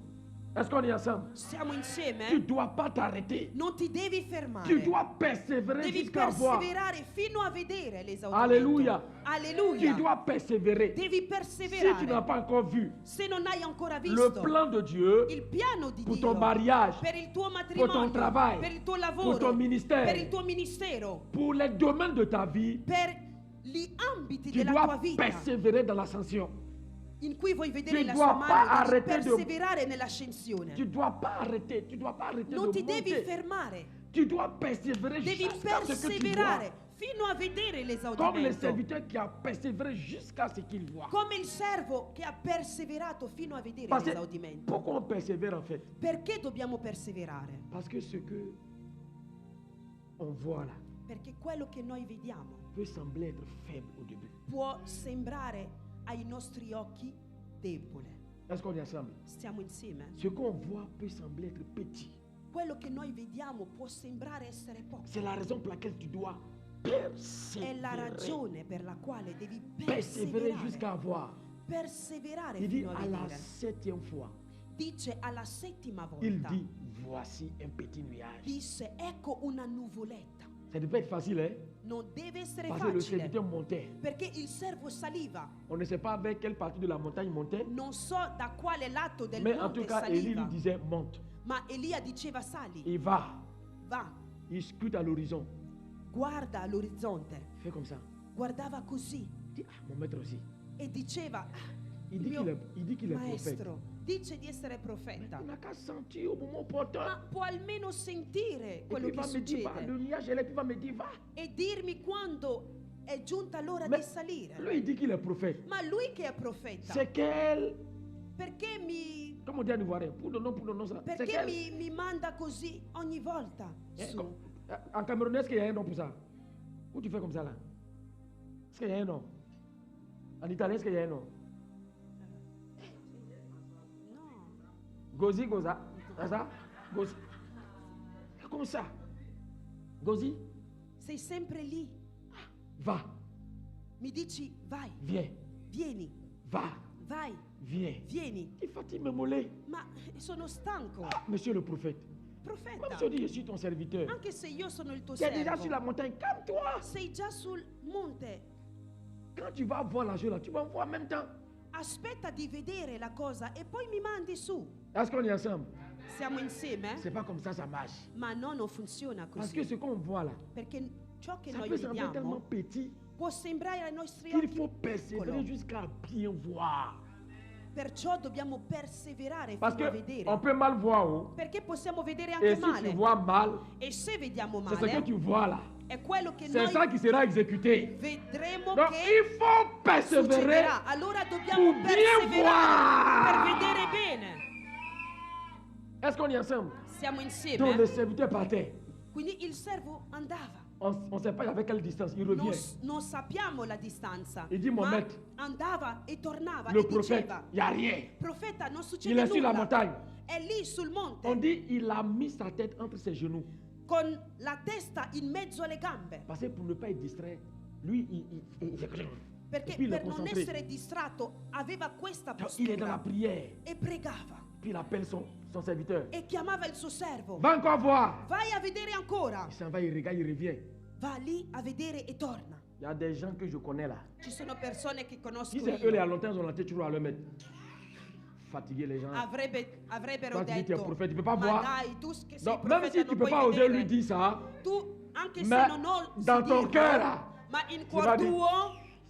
Est-ce qu'on est ensemble? Siamo insieme? Tu ne dois pas t'arrêter. Non ti devi fermare. Tu dois persévérer Devi jusqu'à voir. perseverare fino a vedere l'esaudimento. Alléluia. Tu Alleluia. dois persévérer. Devi Si tu n'as perseverare. pas encore vu Se non hai ancora le visto plan de Dieu il piano di pour Dio ton mariage, per il tuo pour matrimonio, ton travail, per il tuo pour lavoro, ton ministère, per il tuo ministero, pour les domaines de ta vie, per gli ambiti tu della tua dois vita persévérer dans l'ascension. in cui vuoi vedere Tu la dois sua pas mano, devi arrêter de- perseverare nell'ascensione. Tu ne dois pas arrêter. Tu ne dois pas arrêter Non de ti devi monter. fermare, Tu dois persévérer devi jusqu'à ce que tu vois. perseverare fino a vedere Comme le l'esaudimento. serviteur qui a persévéré jusqu'à ce qu'il voit. Come il servo che ha perseverato fino a vedere Parce que, l'esaudimento. pourquoi on persévère en fait? Perché dobbiamo perseverare? Parce que ce que on voit là Perché quello che noi vediamo peut sembler être faible au début. può sembrare ai nostri occhi debole. Est-ce qu'on est ensemble? Stiamo insieme? Ce qu'on voit peut sembler être petit. Quello che noi vediamo può sembrare essere poco. C'est la raison pour laquelle tu dois È la persévérer. ragione per la quale devi Persévérer jusqu'à perseverare. voir. Perseverare Il dit fino a à la vedere. 7e fois, Dice alla settima il volta. dit voici un petit nuage. Disse ecco una nuvoletta. Ça devait être facile, hein? Non deve essere Parce que le facile. serviteur montait. Perché il servo saliva. On ne sait pas vers quelle partie de la montagne il montait. Non so da quale lato del Mais en tout monte cas, Élie lui saliva. disait monte. Ma Elia diceva sali. Il va. Va. Il scrute à l'horizon. Guarda all'orizzonte. Fait comme ça. Guardava così. Il dit, ah, mon maître aussi. E diceva Il il dit mio qu'il est prophète. maestro dice di essere profeta. Il n'a qu'à sentir au moment opportun. Ma può almeno sentire Et quello puis il che va me dire, va, succede le nuage est là, puis il va me dire, va. e dirmi quando è giunta l'ora Mais di salire. lui, il dit qu'il est prophète. Ma lui che è profeta, C'est qu'elle, perché mi, comme on dit en ivoirien, pour le nom, ça. C'est perché qu'elle. mi manda così ogni volta su? En camerounais, est-ce qu'il y a un nom pour ça? Ou tu fais comme ça là? Est-ce qu'il y a un nom? En italien, est-ce qu'il y a un nom? No, Gozi, Goza. C'est ça? Gozi. C'est comme ça. Gozi, sei sempre lì. va, Mi dici vai, viens, vieni, va, vai, viens. vieni. Il fatigue me mollet. Ma sono stanco. Ah, monsieur le prophète. Profeta, Même si on dit je suis ton serviteur. anche se io sono il tuo Tu es déjà sur la servo, montagne, calme-toi. sei già sul monte. Quand tu vas voir la chose là, tu vas voir en même temps. Aspetta di vedere la cosa e poi mi mandi su. Est-ce qu'on est ensemble? Siamo insieme? C'est pas comme ça marche. Ma no, non funziona Parce que così. ce qu'on voit là, Perché ciò che ça noi peut sembler tellement vediamo petit può sembrare ai nostri qu'il occhi faut persévérer piccolo. jusqu'à bien voir. Perciò dobbiamo perseverare Parce fino a que vedere. on peut mal voir. Oh. Perché possiamo vedere Et anche si male. tu vois mal, E se vediamo c'est ce que male, tu vois là. è quello che C'est noi ça qui sera exécuté. vedremo Donc che il faut persévérer succederà. Allora dobbiamo pour bien perseverare per voir. vedere bene. Est-ce qu'on est ensemble? Siamo Donc insieme? le serviteur partait. Quindi il servo andava. On ne sait pas avec quelle distance. Il revient. Non sappiamo la distanza. Il dit, ma Mohammed, andava e tornava Le e prophète, diceva: il n'y a rien. Profeta, non Il succede est sur la nulla. montagne. È lì sul monte On dit il a mis sa tête entre ses genoux. con la testa in mezzo alle gambe. Parce que pour ne pas être distrait, lui, il fait et Perché puis il est per non concentré. essere distratto aveva questa Donc, il est dans la postura prière. e pregava Puis il appelle son serviteur. e chiamava il suo servo. Va encore voir. Vai a vedere ancora. Il s'en va, il regarde, il revient. Va lì a vedere e torna. Il y a des gens que je connais là. Ci sono persone che conosco Si c'est eux, il y a io. longtemps, ils ont la tête toujours à leur mettre. Fatiguer les gens. Avrebbero Quand tu dis tu es detto: prophète, tu ne peux pas ma voir. dai, tu che sei Donc, même profeta si tu non ne peux puoi pas oser vedere. lui dire ça, Tu, anche mais se non osi dans ton dirlo, cœur là, ma in tu cuor vas dire, tuo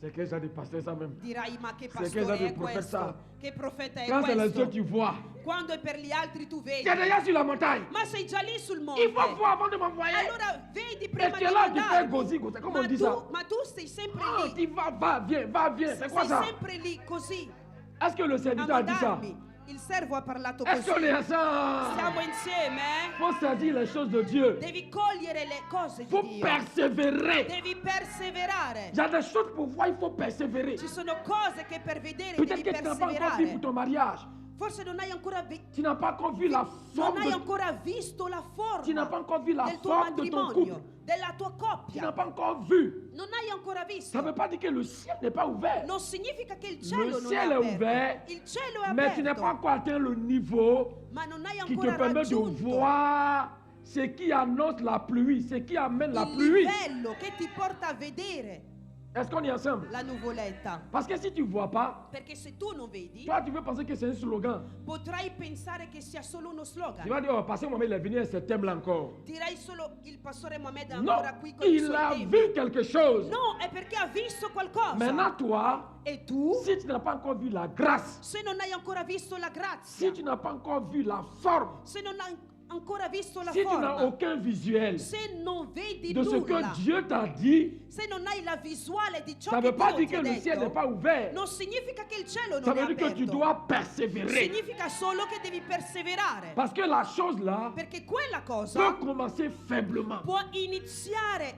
c'est quel genre de pasteur ça même. dirai: ma che C'est che pastore genre è di profeta? questo? Che profeta è Quand c'est les autres, questo? tu vois. Quando è per gli altri tu vedi, Tu es déjà sur la montagne. ma sei già lì sul monte. Il faut voir avant de m'envoyer. Allora vedi Et prima tu di es là, tu fais mandarmi. gozi, gozi. Comment on dit ça? Ma tu sei sempre Oh, lì. tu va, viens. C'est quoi Sei ça? sempre lì così Est-ce que le a serviteur a dit ça? mandarmi. Il servo ha parlato Est-ce così. qu'on est ensemble? Siamo insieme? Il faut saisir les choses de Dieu. Devi cogliere le cose Il di faut Dio. persévérer. Devi perseverare. Il y a des choses pour voir, il faut persévérer. Ci sono cose che per vedere Peut-être devi que tu n'as pas encore vu pour perseverare. ton mariage. Forse non hai ancora, Tu n'as pas encore vu la non forme hai de... ancora visto la Tu n'as pas forma encore vu la del tuo forme de ton couple. matrimonio, della tua Tu n'as coppia. pas encore vu. Non hai ancora Ça visto. ne veut pas dire que le ciel n'est pas ouvert. Non significa che il cielo Le non è ciel est aperto. ouvert, Il cielo è mais tu n'as pas aperto, encore atteint le niveau ma non hai qui te ancora permet de raggiunto voir ce qui annonce la pluie, ce qui amène la il pluie. livello che ti porta a vedere Est-ce qu'on est ensemble? la nuvoletta. Parce que si tu ne vois pas, Perché se tu non vedi, toi tu veux penser que c'est un slogan. potrai pensare che sia solo uno Tu slogan. vas dire, oh, Pasteur Mohamed, il est venu à ce thème-là encore. Dirai solo il pastore Mohamed è Non, ancora qui con i il suoi a temi. vu quelque chose. No, è perché ha visto qualcosa. Maintenant, toi, E tu, si tu n'as pas encore vu la grâce, se non hai ancora visto la si grazia, tu n'as pas encore vu la forme, se non hai ancora visto la si tu n'as forma, aucun visuel se non vedi de ce nulla, que Dieu t'a dit, se non hai la visuale di ciò ça ne che veut pas Dio dire ti ha que le ciel n'est detto, pas ouvert. non significa che il cielo Ça non è veut dire que tu aperto. dois persévérer. Significa solo che devi perseverare. Parce que la chose là Perché quella peut cosa commencer faiblement. può iniziare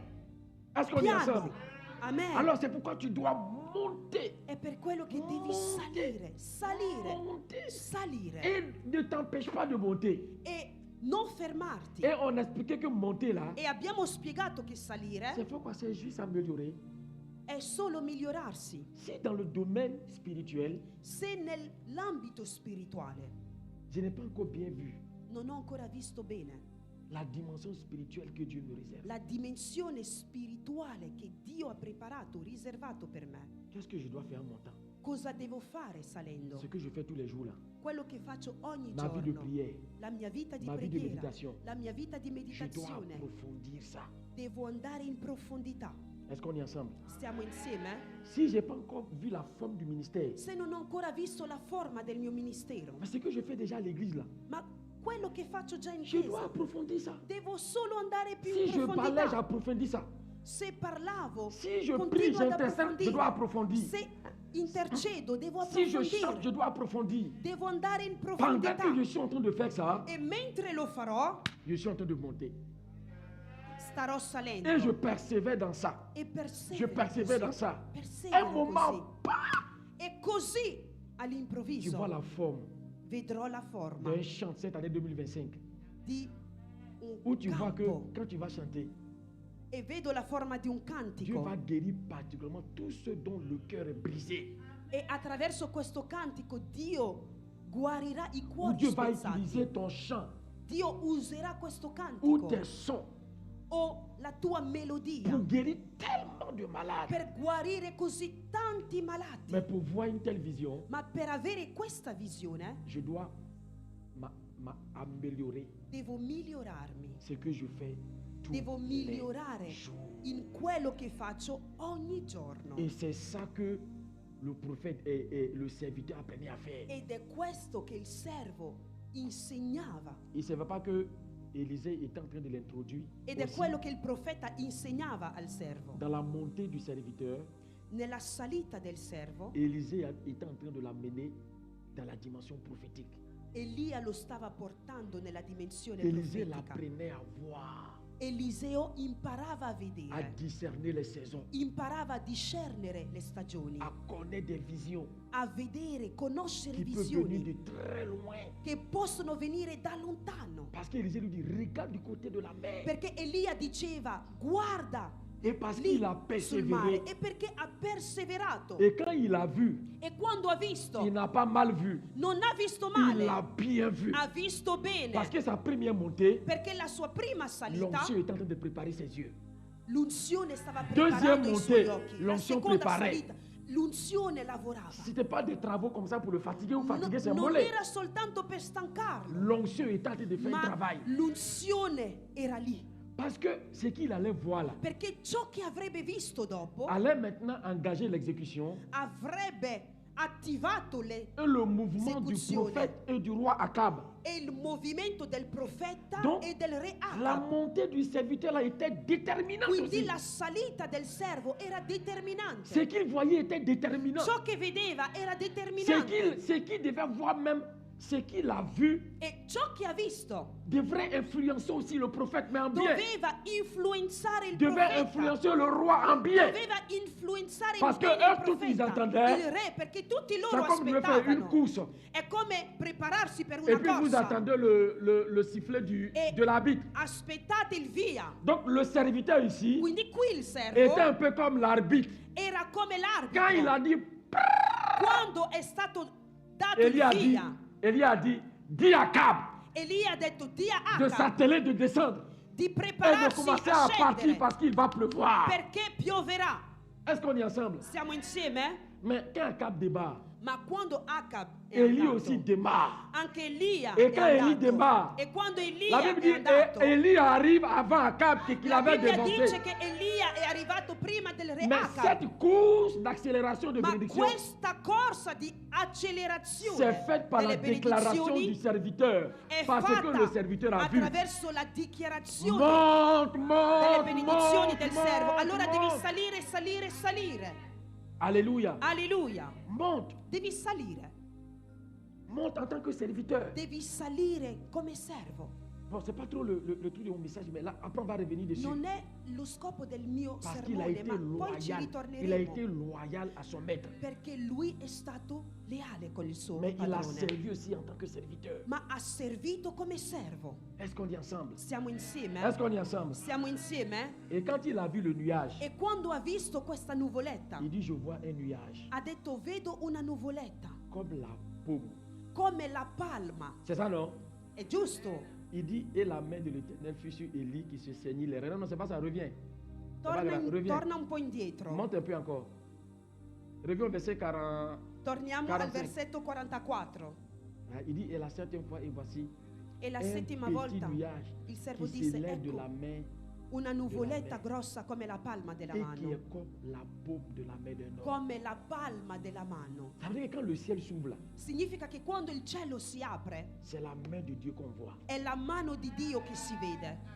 Est-ce qu'on est piano. ensemble? Amen. Alors c'est pourquoi tu dois monter. È per quello che devi Monte. salire, Monter. salire Et ne t'empêche pas de monter. e non fermarti. Et on a expliqué que monter là, E abbiamo spiegato che salire c'est pourquoi c'est juste améliorer. è solo migliorarsi. Si dans le domaine spirituel, Se nell'ambito spirituale je n'ai pas encore bien vu non ho ancora visto bene la dimension spirituelle que Dieu me réserve. la dimensione spirituale che Dio ha preparato, riservato per me, Qu'est-ce que je dois faire en montant? cosa devo fare salendo? Ce que je fais tous les jours là. Quello che faccio ogni Ma vie de giorno, prière, la mia vita di ma vie de preghiera, méditation. la mia vita di Je dois meditazione, approfondir ça. devo andare in profondità. Est-ce qu'on est ensemble? Stiamo insieme? Si je n'ai pas encore vu la forme du ministère, Se non ho ancora visto la forma del mio ministero, mais ce que je fais déjà à l'église là, ma quello che faccio già in je dois chiesa, approfondir ça. devo solo andare più Si in je parlais, profondità. j'approfondis ça. Se parlavo, Si je prie, continuo ad j'intercède, je dois approfondir. Se intercedo, devo Si je chante, je approfondire. dois approfondir. Devo andare in Pendant profondità. que je suis en train de faire ça, E mentre lo farò, je suis en train de monter. starò salendo. Et je persévère dans ça. E Je persevero persévère dans così. ça. Persevero Un moment, così. E così, tu all'improvviso, vois la forme vedrò la forma d'un chant cette année 2025. di un Où tu vois que campo. quand tu vas chanter, E vedo la forma di un Dieu cantico. va guérir particulièrement tous ceux dont le cœur est brisé. E attraverso questo cantico Dio guarirà i Où cuori Dieu va spezzati. utiliser ton chant Dio userà questo ou cantico tes sons o la tua melodia pour guérir tellement de malades. per guarire così tanti malati. Mais pour voir une telle vision, Ma per avere questa visione je dois améliorer devo migliorarmi, ce que je fais tous devo les migliorare jours. in quello che faccio ogni giorno. Et c'est ça que le prophète et le serviteur apprenaient à faire. Ed è questo che il servo insegnava. Il ne savait pas que Élisée était en train de l'introduire Ed è aussi quello che il profeta insegnava al servo. dans la montée du serviteur. Nella salita del servo, Élisée était en train de l'amener dans la dimension prophétique. Elia lo stava portando nella dimensione Élisée profetica. l'apprenait à voir, Eliseo imparava a à vedere, discerner les saisons, imparava a discernere le stagioni, à connaître des visions a vedere, conoscere qui peuvent venir visioni de très loin. che possono venire da lontano. Parce qu'Élisée lui dit, regarde du côté de la mer. Perché Elia diceva, guarda Et parce lì qu'il a sul mare, persévéré. e perché ha perseverato. Et quand il a vu, E quando ha visto, il n'a pas mal vu. non ha visto Il l'a male, bien vu. ha visto bene. Parce que sa première montée, Perché la sua prima salita, l'onction est en train de préparer ses yeux. l'unzione stava Deuxième preparando i suoi montée, occhi. La l'onction seconda préparait. salita, l'unzione lavorava. Ce n'était pas des travaux comme ça pour le fatiguer ou No- fatiguer ses non mollets. era soltanto per stancarlo, L'onction est en train de faire un ma travail. l'unzione era lì. Parce que ce qu'il allait voir là, Perché ciò che avrebbe visto dopo allait maintenant engager l'exécution avrebbe attivato et le mouvement du Esecuzione. prophète et du roi Akab. il movimento del profeta Donc, e del re La Acab. montée du serviteur là était déterminante Quindi aussi. la salita del servo era Ce determinante. qu'il voyait était déterminant. Ciò che vedeva era Ce determinante. qu'il devait voir même ce qu'il a vu E ciò che ha visto devrait influencer aussi le prophète, mais en bien. doveva influenzare il Devait profeta. influencer le roi en bien. Doveva influenzare Parce il que bene eux il tous, ils profeta, entendaient. il re, perché tutti C'est loro comme de faire une aspettavano. course. È come prepararsi per Et una puis vous corsa. attendez le sifflet Et- de l'arbitre. Aspettate il via. Donc le serviteur ici Quindi qui il était servo un peu comme l'arbitre. era come Quand il a l'arbitro. dit, Quando è stato dato Élie a il dit, via, Élie a dit, dis à Cab Elia ha detto di a de Acab s'atteler, de descendre di et de prepararsi commencer a à partir scendere parce qu'il va pleuvoir. perché pioverà. Est-ce qu'on est ensemble? Siamo insieme? Mais quand Acab débarque, Ma quando Acab è Élie andato, aussi démarre. anche Elia E è quand Élie andato. démarre, E quando La Elia Bible è dit andato, Élie arrive avant Acab qu'il la avait Bibbia dévancé. dice che Elia è arrivato prima del re Mais Acab. cette course d'accélération de Ma bénédiction questa corsa di accelerazione c'est faite par la delle déclaration du benedizioni serviteur. è Parce que fatta le serviteur a vu. attraverso la dichiarazione Monte, delle monte, benedizioni monte, del servo. monte, Allora devi monte. salire, salire, salire. Alléluia. Alleluia. Monte. Devi salire. Monte en tant que serviteur. Devi salire come servo. Bon, c'est pas trop le truc de mon message, mais là, après on va revenir dessus. Non è lo scopo del mio Parce qu'il a sermone, été ma poi ci loyal. Il a ritorneremo. été loyal à son maître. Perché lui è stato leale con il suo Mais il a padrone. servi aussi en tant que serviteur. Ma ha servito come servo. Est-ce qu'on est ensemble? Siamo insieme? Est-ce qu'on est ensemble? Siamo insieme? Et quand il a vu le nuage, E quando ha visto questa nuvoletta, il dit, je vois un nuage ha detto vedo una nuvoletta comme la paume. come la palma. C'est ça, non? È giusto? Il dit, et la main de l'Éternel fut sur Élie qui se saignit les reins. Non, non, c'est pas ça, reviens. C'est pas Torna, grave, reviens. torna un po' indietro. Monte un peu encore. Reviens au verset 40. Torniamo al 45. versetto 44. Il dit, et la septième fois, et voici E la un settima petit volta nuage il servo qui disse, s'élève de ecco, la main una nuvoletta main. grossa come la palma della et qui mano. est comme la paume de la main d'un homme. Come la palma della mano. Ça veut dire que quand le ciel s'ouvre là, Significa che quando il cielo si apre, c'est la main de Dieu qu'on voit. è la mano di Dio che si vede.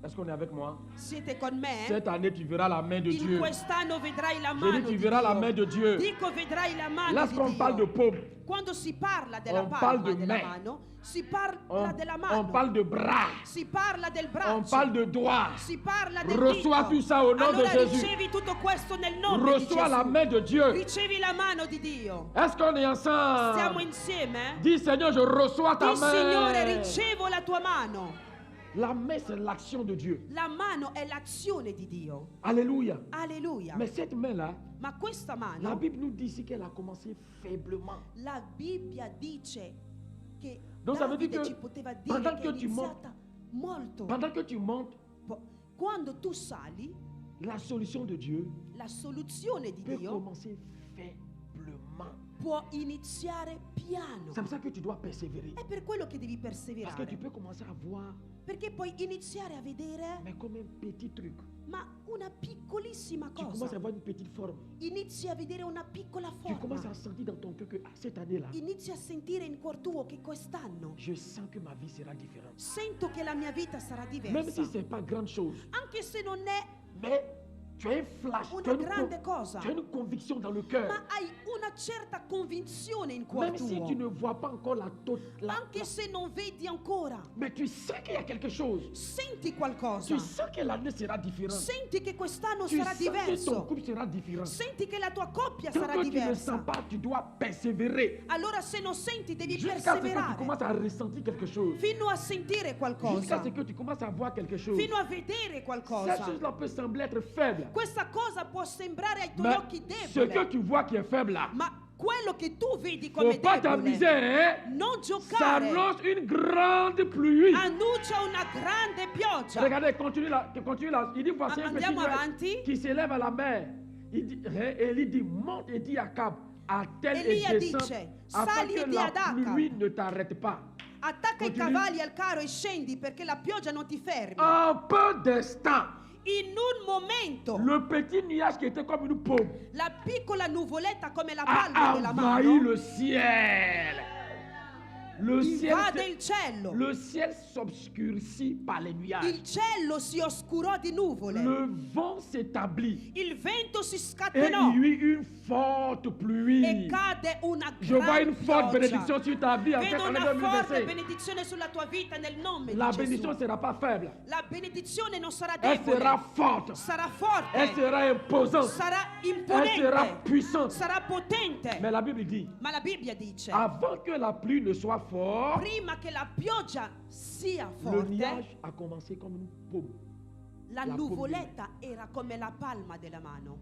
Est-ce qu'on est avec moi? Siete con me? Cette année, tu verras la main de In Dieu. quest'anno vedrai la Je mano dis, tu di verras la Dio. main de Dieu. Dico vedrai la mano di Lorsqu'on parle de Dio. paume, Quando si parla della On palma parle de della main. mano, si parla on, della on mano. parle de bras, Si parla del on braccio. parle de doigts. Si parla del Reçois dito. tout ça au nom de Allora Jésus. ricevi tutto questo nel nome di Reçois la Gesù. main de Dieu. Ricevi la mano di Dio. Est-ce qu'on est Siamo ensemble? insieme? Dis Seigneur, je reçois ta Di Signore, main. ricevo la tua mano. La main, c'est l'action de Dieu. La mano è l'azione di Dio. Alléluia. Alleluia. Mais cette main-là, Ma questa la mano, Bible nous dit ici qu'elle a commencé faiblement. la Bibbia dice che Donc ça veut dire Davide que ci poteva dire pendant che que è tu iniziata molto. Pendant que tu montes, Quando tu sali, la solution de Dieu la soluzione di peut Dio commencer faiblement. può iniziare piano. C'est pour ça que tu dois persévérer. È per quello che devi Parce que tu perseverare. peux commencer à voir, Perché puoi iniziare a vedere, mais comme un petit truc. ma una piccolissima Tu commences à cosa. avoir une petite forme. Inizi a vedere una piccola Tu commences forma. à sentir dans ton cœur que cette année-là, Inizi a sentire in cuor tuo che quest'anno je sens que ma vie sera différente. sento che la mia vita sarà Même diversa. si ce n'est pas grande chose. Anche se non è Mais tu as un flash, una tu as une, grande cosa, tu as une conviction dans le cœur. ma hai una certa convinzione in cuor Même si tuo. tu ne vois pas encore Anche se non vedi ancora, mais tu sais qu'il y a quelque chose. senti qualcosa. Tu sens que l'année sera différente. Senti che quest'anno Tu sarà sens que ton diverso. couple sera différent. Senti che la tua coppia Tant sarà que tu ne sens diversa. pas, tu dois persévérer. Allora se non senti devi Jusqu'à ce que tu perseverare commences à ressentir quelque chose. fino a sentire Jusqu'à qualcosa, ce que tu commences à voir quelque chose. fino a vedere Cette qualcosa. chose-là peut sembler être faible. Questa cosa può sembrare ai tuoi Mais occhi ce que debole, tu vois qui est faible là, ma quello che tu vedi faut come pas t'amuser, debole hein? non Ça giocare, annonce une grande pluie. annuncia una grande pioggia. Regardez, continue là. Il dit voici un petit Andiamo nuage avanti. qui s'élève à la mer. Il dit, Élie dit, monte et dis à Acab, attelle et Elia descends, dice, afin sali que e di la ad Acab. pluie ne t'arrête pas. Attacca i Continui. cavalli al carro e scendi perché la pioggia non ti fermi. En peu d'instants, In un momento le petit nuage qui était comme une paume la piccola nuvoletta come la palma a della envahi mano le ciel. Le ciel, invade il cielo. le ciel s'obscurcit par les nuages. Il cielo si oscurò di nuvole. Le vent s'établit. Il vento si Et scatenò. il y eut une forte E pluie. cade una Je vois une grande forte pioggia. bénédiction sur ta vie en fait Vedo en una nome forte verset. benedizione sulla tua vita nel nome La di bénédiction ne Gesù. sera pas faible. La benedizione non sarà Elle debole, sera forte. sarà Elle forte, sera imposante. sarà Elle sera imponente, puissante. sarà potente. Mais la Bible dit, Ma la Bibbia dice, avant que la pluie ne soit forte, prima che la pioggia sia le forte, nuage a commencé comme une paume. la la nuvoletta era come la palma della mano.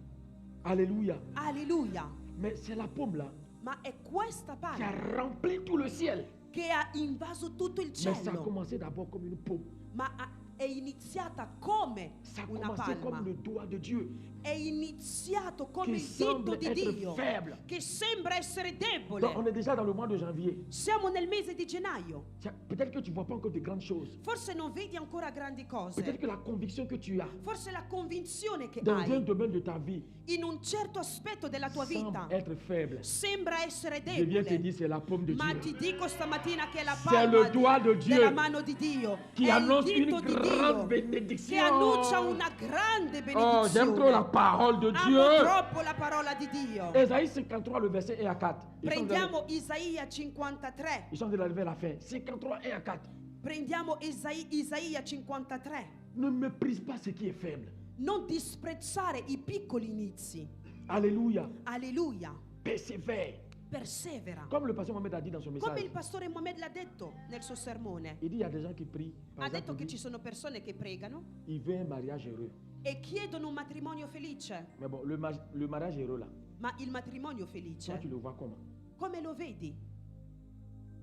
Alléluia. Alleluia. Mais c'est la paume là Ma è questa qui a palma rempli tout le ciel. che ha invaso tutto il Mais ça a cielo, commencé d'abord comme une paume. ma è iniziata come Ça a una commencé palma. comme le doigt de Dieu È iniziato come qui il dito semble di être Dio, faible. che sembra essere debole. Donc on est déjà dans le mois de janvier. Siamo nel mese di gennaio. Peut-être que tu ne vois pas encore de grandes choses. Forse non vedi ancora grandi Peut-être cose. que la conviction que tu as Forse la convinzione che dans un hai domaine de ta vie in un certo aspetto della tua vita semble être faible. sembra essere Je viens te debole. dire, c'est la paume de Ma Dieu ti dico stamattina che è la C'est le palma doigt de Dieu della mano di Dio, qui è il annonce une dito di grande Dio bénédiction. che annuncia una grande Oh, j'aime trop la benedizione. parole de Amo Dieu. troppo la parola di Dio. Ésaïe 53, le verset 1 à 4. Prendiamo Isaia 53. Ils sont d'arriver à la fin. 53, 1 à 4. Prendiamo Isaia 53. Ne méprise pas ce qui est faible. Non disprezzare i piccoli inizi. Alléluia. Alleluia. Persévère. Persevera. Comme le pasteur Mohamed a dit dans son Come message. il pastore Mohamed l'ha detto nel suo sermone. Il dit il y a des gens qui prient. Par Ha exemple, detto il che dit, ci sono persone che pregano il veut un mariage heureux. e chiedono un matrimonio felice. Mais bon, le mariage heureux là, Ma il matrimonio toi felice, tu le vois comment? come lo vedi?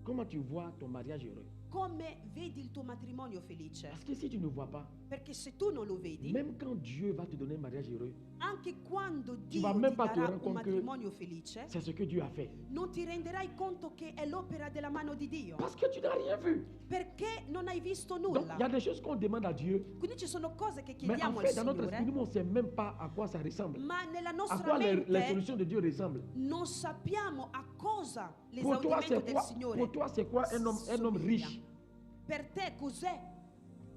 Comment tu vois ton mariage heureux? Come vedi il tuo matrimonio felice? Parce que si tu ne vois pas, Perché se tu non lo vedi, même quand Dieu va te donner un mariage heureux, anche quando tu Dio vas ti même pas te darà rendre un compte que matrimonio felice, c'est ce que Dieu a fait. non ti renderai conto che è l'opera della mano di Dio. Parce que tu n'as rien vu. Perché non hai visto Donc nulla. il y a des choses qu'on demande à Dieu. Quindi ci sono cose che Mais en chiediamo al fait, dans notre esprit, Signore, nous, on ne sait même pas à quoi ça ressemble. ma nella À nostra quoi les mente solutions de Dieu ressemblent. non sappiamo a cosa Pour toi, l'esaudimento c'est del quoi, Signore pour toi, c'est quoi un homme somiglia. riche? Per te cos'è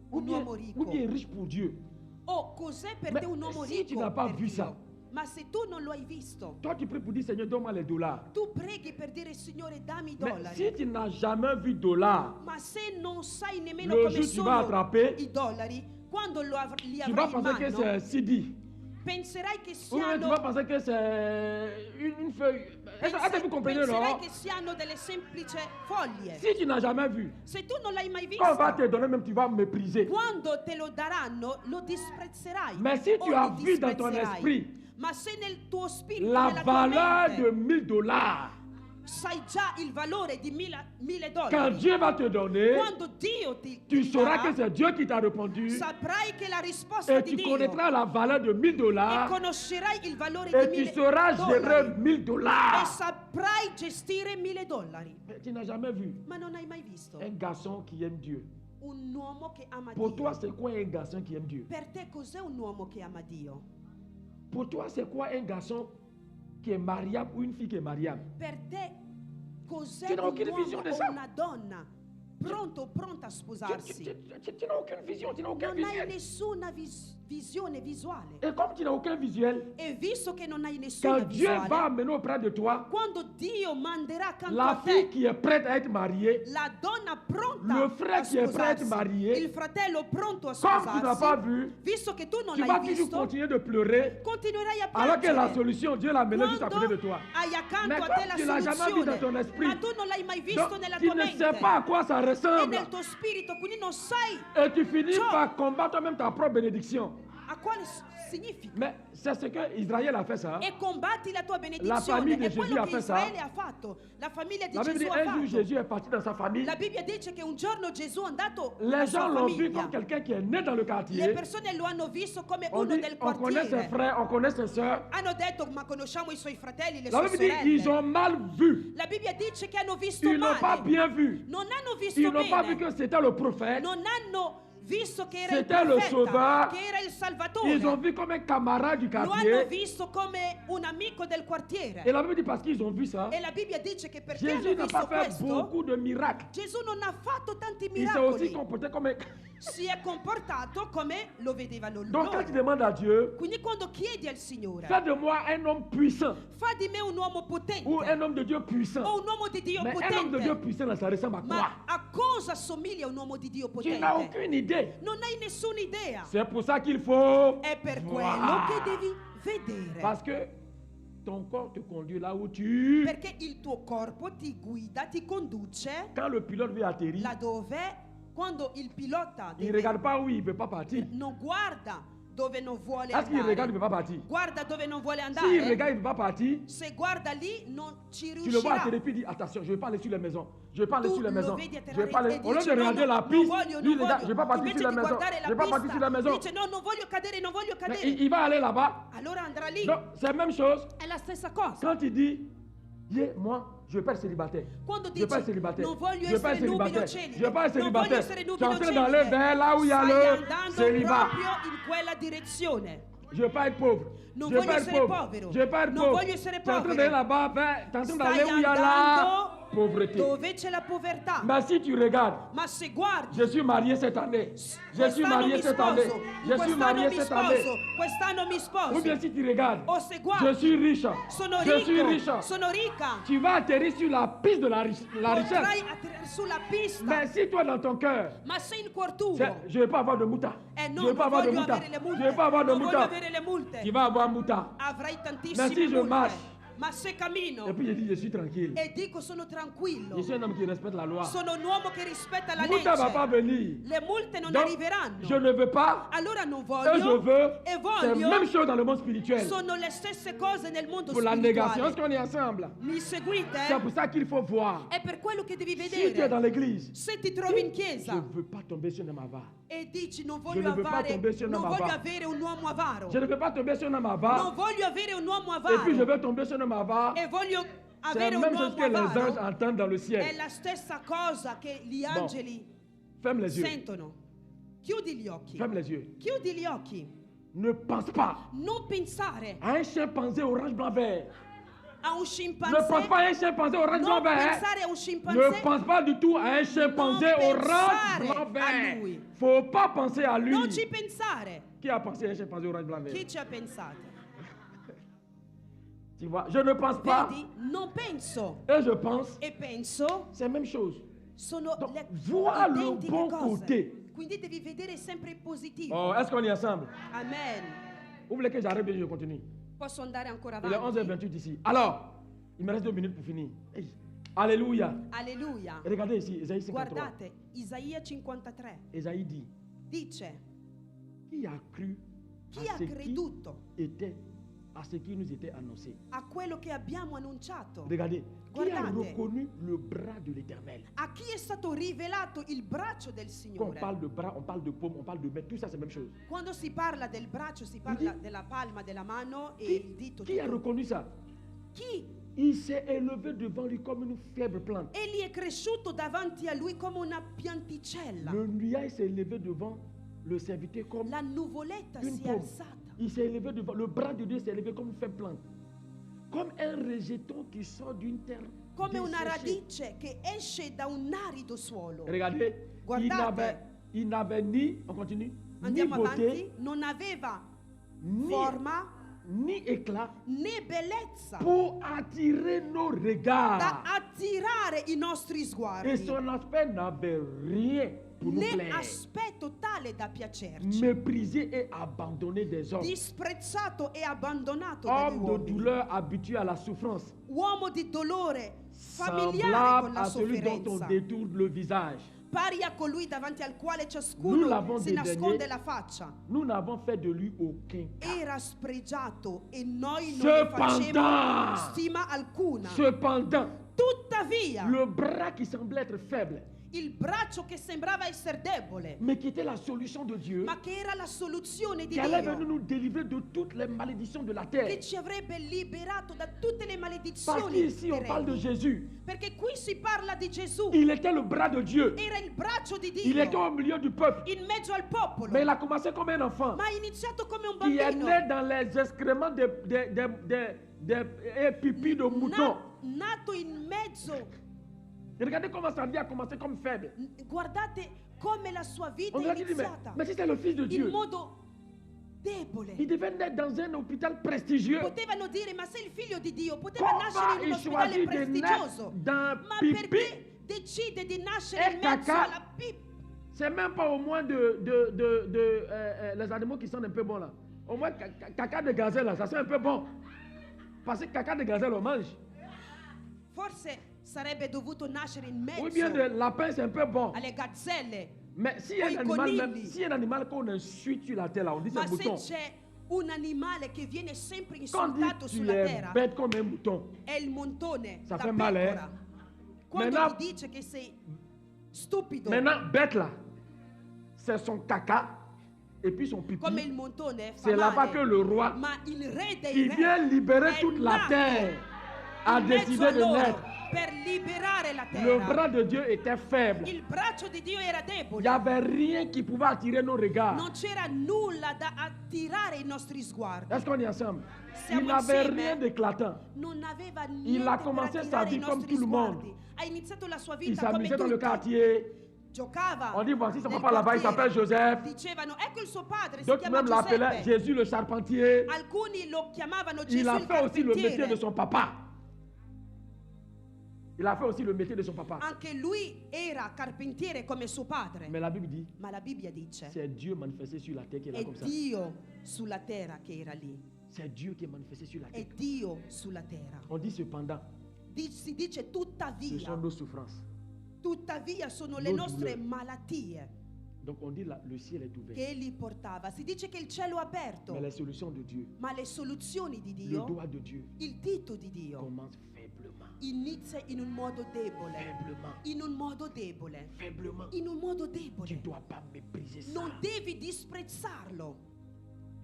Ou un bien, uomo ou ricco? bien riche pour Dieu? O cos'è per Mais te un uomo si tu ricco? n'as pas per vu Dio? ça, Ma se tu non lo hai visto, toi tu pries pour dire Seigneur, donne-moi les dollars. tu preghi per dire Signore dammi i Mais dollari. si tu n'as jamais vu dollars, Ma se non sai nemmeno le come jour tu vas sono attraper, i dollari, quando li tu vas avrai in penser que mano, c'est CD. penserai che Ou bien tu vas siano penser que c'est une feuille. Est-ce que vous comprenez, penserai non? che siano delle semplici foglie. Si tu n'as jamais vu, Se tu non l'hai mai quand on va visto, te donner, même tu vas mépriser. quando te lo daranno lo disprezzerai. Mais si tu o as li vu dans ton disprezzerai. esprit Ma se nel tuo spirito, la nella tua valeur mente, de 1000 dollars, sai già il valore di 1000 quand dollari, Dieu va te donner, quando Dio ti tu sauras darà, que c'est Dieu qui t'a répondu saprai che la risposta et di tu Dio, connaîtras la valeur de 1000 e dollars conoscerai il valore et di tu 1000 sauras gérer dollari 1000 e dollars. saprai gestire 1000 dollari. Mais tu n'as jamais vu Ma non hai mai visto un garçon qui aime Dieu. un uomo che ama Pour Dio. toi, c'est quoi un garçon qui aime Dieu? Per te cos'è un uomo che ama Dio? Pour toi, c'est quoi un garçon qui est mariable ou une fille qui est mariable? Per te cos'è Tu n'as un aucune uomo vision de o ça. una donna pronto o pronta a Tu sposarsi? n'as aucune vision, tu n'as aucun Non hai visuel. nessuna visione visuale. Et comme tu n'as aucun visuel, E visto che non hai nessuna quand Dieu va visuale, amener auprès de toi quando Dio manderà accanto la a fille te qui est prête à être mariée, la donna pronta le frère a qui est prêt à être sposarsi, marié, il fratello pronto a comme tu n'as pas sposarsi, vu, visto che tu non tu vas l'hai toujours visto, continuer de pleurer continuerai a alors que la piangere. solution, Dieu l'a amenée juste à côté de Quando toi. hai accanto Mais a te comme la tu l'as jamais vu dans ton soluzione, esprit, ma tu non l'hai mai visto donc, nella tu tua ne mente sais pas à quoi ça e ressemble. nel tuo spirito, quindi non sai Et tu finis Ciao. par combattre même ta propre bénédiction. a quale significa. Mais c'est ce que Israël a fait ça. E combatti la tua famiglia benedizione. di È Gesù quello ha che fatto. Israele ha fatto. La famiglia di La Bible dit Gesù ha un jour fatto. Jésus est parti dans sa famille. La Bibbia dice che un giorno Gesù è andato Les alla gens sua l'ont vu famiglia. comme quelqu'un qui est né dans le Le quartier. persone lo hanno visto come On uno dit, del on connaît ses quartiere. frères, on connaît ses sœurs. Hanno detto, ma conosciamo i suoi fratelli, le La sue Bible dit, ils sorelle. ont mal vu. La Bibbia dice che hanno visto Ils n'ont pas male. bien vu. Non hanno visto Ils n'ont pas vu bene. que c'était le prophète. Non hanno visto che era il C'était le profeta, sauveur, che era il Salvatore, ils ont vu comme un camarade du lo hanno quartier. visto come un amico del quartiere. Et la Bible dit parce qu'ils ont vu ça, E la Bibbia dice che perché Jésus hanno n'a visto pas fait questo, beaucoup de miracles. Gesù non ha fatto tanti Il s'est aussi miracoli, comporté comme un... si è comportato come lo vedevano Donc quand tu loro. demandes à Dieu, Quindi quando chiedi al Signore, fais de moi un homme puissant fa di me un uomo ou un potente homme de Dieu puissant. o un uomo di Dio Mais un homme de Dieu potente, puissant, là, ça ressemble à quoi? ma a cosa assomiglia un uomo di Dio Tu n'as potente? aucune idée. Non hai nessuna idea. C'est pour ça qu'il faut È per quello voir. che devi vedere. Parce que ton corps te conduit là où tu... Perché il tuo corpo ti guida, ti conduce Quand le pilote veut atterrir, laddove, quando il pilota il ne deve- regarde pas où il ne peut pas partir. non guarda dove non vuole Est-ce qu'il regarde, il ne andare, peut pas partir? guarda dove non vuole S'il andare. regarde, il ne peut pas partir. Se guarda lì non ci Tu le vois riuscirà. atterrir, puis il dit attention, je vais pas aller sur les maisons. Je vais pas aller Tu sur les lo maisons. vedi Je atterrare vais pas aller... e Au lieu dici, de no, regarder no, la non piste, voglio, lui non regarde, je voglio. vais pas partir Invece sur les di maisons. guardare Je la vais pas partir sur les pista, maisons. dice no, non voglio cadere, non voglio Mais cadere. il va aller là-bas. Allora andrà lì. Donc, c'est la même chose. È la stessa cosa. Quand il dit, yeah, moi, je ne veux pas être célibataire. Quando Je ne veux pas être dici célibataire. non voglio Je ne veux pas être essere nubido célibataire. celide, Je ne veux pas être non voglio célibataire. essere Tu es en nubido train d'aller celide, vers là où il y a stai le andando célibat. proprio in quella direzione. Je ne veux pas être pauvre. Non Je ne veux voglio pas être essere pauvre. povero. Je ne veux pas être Non pauvre. voglio essere Tu es en train povero. d'aller là-bas, tu es en train Stai d'aller où il y a la andando pauvreté. dove c'è la povertà. Mais si tu regardes, Ma se guardi, je suis marié cette année. Je suis quest'anno marié mi cette année. sposo, Je suis quest'anno marié mi cette année. sposo, quest'anno mi Ou bien sposo. si tu regardes, O se je guardi, suis riche. sono Je suis riche. ricco, sono ricca. Tu vas atterrir sur la piste de la Potrai richesse. atterrare sulla pista. Mais si toi dans ton cœur, Ma se in cuor tuo, je ne veux pas avoir de mouta. no, Je ne non veux pas avoir de voglio mouta. avere le Je ne multe, veux pas avoir de non voglio mouta. avere le multe, Tu vas avoir mouta. avrai Mais tantissime si je multe. marche, Ma se cammino et puis je dis, je suis tranquille. e dico sono tranquillo, Je suis un homme qui respecte la loi. sono un uomo che rispetta la Mouta ne va pas legge, venir. le multe non Donc, arriveranno. je ne veux pas. Allora non Et je voglio veux. e C'est voglio, la même chose dans le monde spirituel. sono le stesse cose nel mondo Pour la négation, est-ce spirituale. qu'on est ensemble? Mi seguite? C'est pour ça qu'il faut voir. È per quello che devi Si tu es dans vedere. l'église, Se ti trovi in je chiesa ne veux pas tomber sur un avare. e dici non Je voglio ne veux pas tomber sur un non voglio avare. avere un uomo avaro, Je ne veux pas tomber sur un non avare. voglio avere un uomo Et puis je avaro vais tomber sur un avare. e voglio C'est avere la un même chose uomo que les anges avaro, entendent dans le è ciel. la stessa cosa che gli angeli Ferme les yeux. sentono. Chiudi gli occhi. Ferme les yeux. Chiudi gli occhi. Ne pense pas Non pensare à un chimpanzé orange blanc vert. a un Ne scimpanzé. pense pas à un chimpanzé orange blanc Non vert. pensare a un Ne scimpanzé. pense pas du tout à un chimpanzé Non orange pensare blanc a vert. lui. Faut pas penser à lui. Non ci pensare. Qui a pensé à un chimpanzé orange blanc vert? Chi ci ha pensato? Tu vois, je ne pense pas Vedi? Non penso et je pense. e penso C'est la même chose. sono Donc, le vois le identiche bon cose. côté. Quindi devi vedere sempre il positivo. Oh, est-ce qu'on est ensemble? Amen. Vous voulez que j'arrête et je continue? Posso andare ancora Il est avanti? 11h28 ici. Alors, il me reste 2 minutes pour finir. Hey. Alléluia. Alleluia. Regardez ici, Ésaïe 53. Guardate, Isaia 53 Ésaïe dit, dice: qui a cru chi à ha ce creduto qui était, à ce qui nous était annoncé? a quello che abbiamo annunciato? Regardez, qui a Guardate. reconnu le bras de l'Éternel? A chi è stato rivelato il braccio del Quand on Signore? parle de bras, on parle de paume, on parle de main, tout ça c'est la même chose. Quando si parla del braccio si parla della palma della mano e il dito. Qui a tutto. reconnu ça? Chi? Il s'est élevé devant lui comme une faible plante. Egli è cresciuto davanti a lui come una pianticella. Le nuage s'est élevé devant le serviteur comme La nuvoletta une si è paume. alzata. Il s'est élevé devant, le bras de Dieu s'est élevé comme une faible plante. Comme un rejeton qui sort d'une terre Come una desséchée. radice che esce da un arido suolo. Regardez, Guardate. il n'avait ni, on continue, Andiamo ni beauté, avanti. Non aveva ni, forma ni éclat né bellezza pour attirer nos regards. da attirare i nostri Et sguardi, son aspect n'avait rien pour nous né plaire. aspetto tale da piacerci. Méprisé et abandonné des hommes. Disprezzato e abbandonato dagli Homme de uomini. douleur habitué à la souffrance. Uomo di dolore, familiare con Semblable la à celui dont on sofferenza, détourne le visage. pari a colui davanti al quale Nous ciascuno l'avons si dédaigné. nasconde la faccia. Nous n'avons fait de lui aucun cas. Era spregiato e noi non ne facemmo Cependant, stima alcuna. cependant, Tuttavia, le bras qui semblait être faible, il braccio che sembrava essere debole, mais qui était la solution de Dieu, ma che era la soluzione di qui allait venir Dio, nous délivrer de toutes les malédictions de la che terre. ci avrebbe liberato da tutte le Parce maledizioni qu'ici, on parle de terreni. Jésus. Perché qui si parla di Gesù, Il était le bras de Dieu. era il braccio di Il était Dio au milieu du peuple. in mezzo al popolo, Mais il a commencé comme un enfant ma ha iniziato come un qui est bambino, né dans les excréments des pipis de mouton. nato in mezzo. Et regardez comment sa vie a commencé comme faible. Guardate come la sua vita On è lui a dit, iniziata mais si c'est le Fils de in Dieu, modo debole. il devait naître dans un hôpital prestigieux. Potevano dire, ma sei il figlio di Dio, poteva Comment nascere in un il ospedale choisit de prestigioso. naître dans Ma pipi? perché decide di nascere E in mezzo caca? alla pipa? C'est même pas au moins les animaux qui sont un peu bons là. Au moins caca de gazelle là, ça c'est un peu bon. Parce que caca de gazelle on mange. Forse sarebbe dovuto nascere in Ou bien de mezzo lapin c'est un peu bon. alle gazzelle. Mais si Ou i un animal, même, conigli. si un animal qu'on insulte sur la terre là, on dit c'est Ma un se mouton. c'è un animale che viene sempre Quand on dit insultato tu sulla es terra, bête comme un mouton, è il montone, Ça la fait mal, pecora. Quando Maintenant- ti dice che sei stupido, maintenant bête là, c'est son caca et puis son pipi. come il montone, fa C'est là-bas male. que le roi Ma il re dei qui re vient libérer è toute la nato terre a in mezzo décidé a de loro naître. per liberare la Le terra. bras de Dieu était faible. Il braccio di Dio era Il n'y debole. avait rien qui pouvait attirer nos regards. Non c'era nulla da attirare i nostri sguardi. Est-ce qu'on est ensemble? Siamo Il n'avait insieme. rien d'éclatant. Non aveva Il niente a per commencé sa attirare i vie comme nostri tout le monde. sguardi. Ha iniziato la sua Il vita come s'amusait dans le tutti. quartier. Giocava. On dit voici son nel papa là-bas, il quartiere. s'appelle Joseph. Dicevano, ecco il suo padre, si D'autres chiama même l'appelaient Giuseppe. Jésus le charpentier. Alcuni lo chiamavano Il Gesù a il fait aussi le métier de carpentiere. son papa. Il a fait aussi le métier de son papa. Anche lui era carpentiere come suo padre. Mais la Bible dit, Ma la Bibbia dice, c'est Dieu manifesté sur la terre qui est là è comme ça. Dio sulla terra che era lì. C'est Dieu qui est manifesté sur la È terre. Dio sulla terra. On dit cependant, Si dice ce tuttavia. sont nos souffrances. Tuttavia sono le Nos nostre douleurs. malattie Donc on dit là, le ciel est ouvert. che egli portava. Si dice che il cielo è aperto, Mais les solutions de Dieu, ma le soluzioni di le Dio, doigt de Dieu il dito di Dio, commence faiblement. inizia in un modo debole. Faiblement. In un modo debole. Faiblement. In un modo Tu ne debole. dois pas mépriser ça. Non devi disprezzarlo.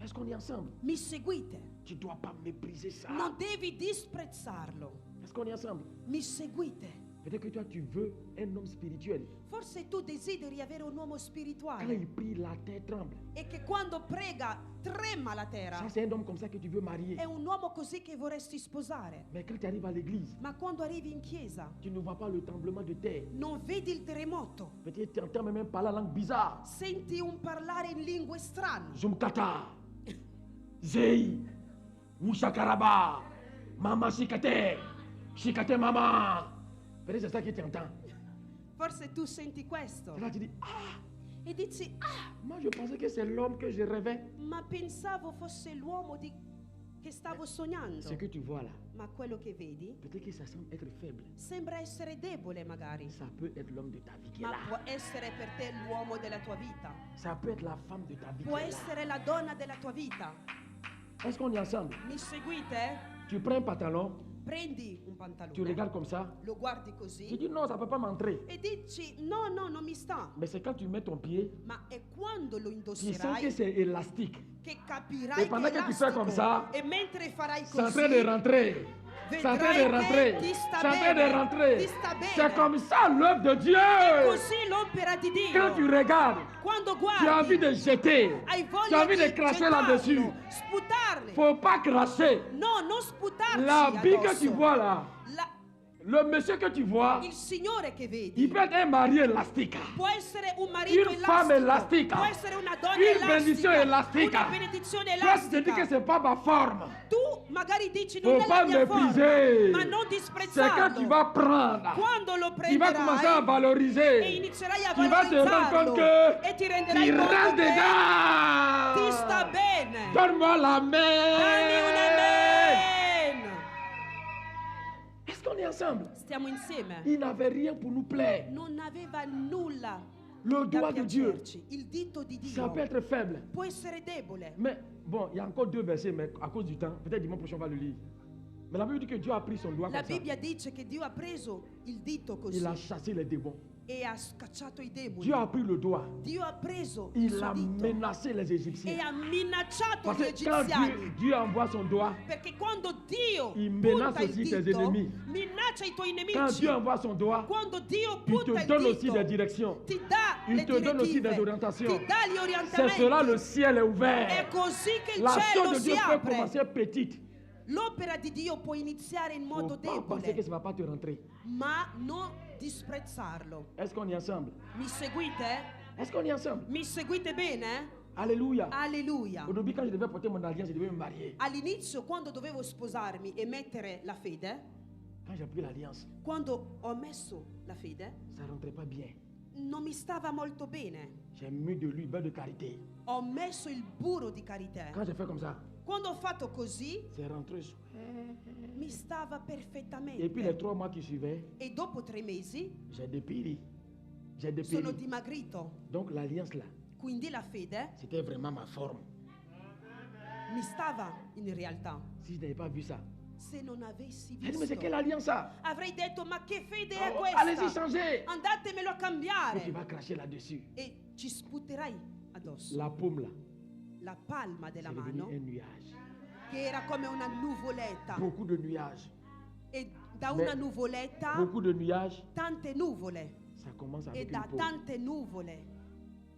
Est-ce qu'on est ensemble? Mi seguite? Tu ne dois pas mépriser ça. Non devi disprezzarlo. Est-ce qu'on est ensemble? Mi seguite? Peut-être que toi, tu veux un homme spirituel. Forse tu desideri avere un uomo Quand spirituale il prie, la terre tremble. e che quando prega trema la terra. Ça, c'est un homme comme ça que tu veux marier. È un uomo così che vorresti sposare. Mais quand tu arrives à l'église, Ma quando arrivi in chiesa tu ne vois pas le tremblement de terre. non vedi il terremoto, Peut-être tu entends même parler la langue bizarre. senti un parlare in lingue strane. Zumkata, Zei, Mushakaraba, Mama Shikate, Shikate Mama. Peut-être c'est ça que tu entends. Forse tu senti questo Et là tu dis, ah, e dici, ah, moi je pensais que c'est l'homme que je rêvais. ma pensavo fosse l'uomo che stavo sognando. Ce que tu vois là, Ma quello che vedi peut-être que ça semble être faible. sembra essere debole magari, Ça peut être l'homme de ta vie qui est ma là. può essere per te l'uomo della tua vita. Ça peut être la femme de ta vie Può qui est là. essere la donna della tua vita. Est-ce qu'on est ensemble? Mi seguite? Tu prends un pantalon, Prendi un tu pantalone, regardes comme ça, lo guardi tu così dis non, ça ne peut pas m'entrer. e dici no, no, non mi sta. Mais c'est quand tu mets ton pied, Ma è quando lo tu sens que indosserai c'est élastique. che capirai E pendant che è che tu fais comme elastico. ça, E mentre farai C'est en così, train de rentrer. C'est en train de vedrai rentrer. che ti sta C'est en train de bene, rentrer. ti sta bene. C'est comme ça l'œuvre de Dieu. Così l'opera di Quand tu Dio. regardes, Quando tu as envie guardi, de jeter. hai Tu as voglia envie de di cracher gettarlo, là-dessus. sputarle. Faut pas cracher. No, non sputarci La bille que addosso. tu vois là, La- le monsieur que tu vois, il Signore che vedi il peut être un mari élastique. può essere un marito Une femme élastique. può essere una donna Une bénédiction élastique. una benedizione Toi, tu te dis que elastica. c'est pas ma forme. Tu magari dici non Faut è pas la mia forma, mépriser. ma non C'est quand tu disprezzarlo. vas prendre. Quando lo Tu vas commencer à prenderai e valoriser. inizierai a Tu vas te rendre valorizzarlo compte que e ti tu renderai rentres conto che ti sta dedans. bene. Donne-moi la Dammi un main. amen. Est-ce qu'on est ensemble? Stiamo insieme. Il n'avait rien pour nous plaire. Non aveva nulla Le da doigt de Dieu, piacerci. Il dito di ça peut Dio être faible. può essere debole. Mais bon, il y a encore 2 versets, mais à cause du temps, peut-être dimanche prochain on va le lire. Mais la Bible dit que Dieu a pris son doigt La comme ça. Bibbia dice che Dio ha preso il dito Il a così chassé les démons. e ha scacciato i demoni. Dieu a pris le doigt. Dio ha preso il Il suo a dito menacé les e Égyptiens. ha minacciato Parce gli que quand egiziani. Dieu envoie son doigt, Perché quando Dio il menace punta il aussi tes dito, ennemis. minaccia i tuoi Quand nemici. Dieu envoie son doigt, Quando Dio il punta te il donne aussi dito, des directions. ti dà Il le te donne aussi direttive, des orientations. ti dà gli C'est orientamenti. cela, le ciel est È ouvert. così che il L'action cielo de si Dieu peut apre. commencer petite. L'opera di Dio può iniziare in Il ne modo faut pas penser que debole, ça ne va pas te rentrer. ma non disprezzarlo. Est-ce qu'on est ensemble? Mi seguite? Est-ce qu'on est ensemble? Mi seguite bene? Alléluia. Alleluia. Au début, quand je devais porter mon alliance, je devais me marier. All'inizio, quando dovevo sposarmi e mettere la fede, Quand j'ai pris l'alliance, quando ho messo la fede, ça ne rentrait pas bien. non mi stava molto bene. J'ai mis de l'huile, beurre de karité. Ho messo il burro di karité. Quand j'ai fait comme ça, Quando ho fatto così, c'est rentré. mi stava Et puis les perfettamente. 3 mois qui suivaient, E dopo 3 mesi j'ai dépiré. J'ai sono dépiré. dimagrito. Donc l'alliance là, Quindi la fede c'était vraiment ma forme. mi stava in realtà. Si je n'avais pas vu ça, Se non avessi j'ai dit, mais c'est quelle visto, alliance ça? avrei detto: ma che fede è Oh, allez-y, questa? changez. Andatemelo a Et tu cambiare. vas cracher là-dessus. E ci sputerai addosso. La paume là, La palma c'est della devenu mano, un nuage. che era come una nuvoletta. Beaucoup de nuages. E da Mais una nuvoletta, Beaucoup de nuages, tante nuvole. ça commence E avec da une paume. tante nuvole.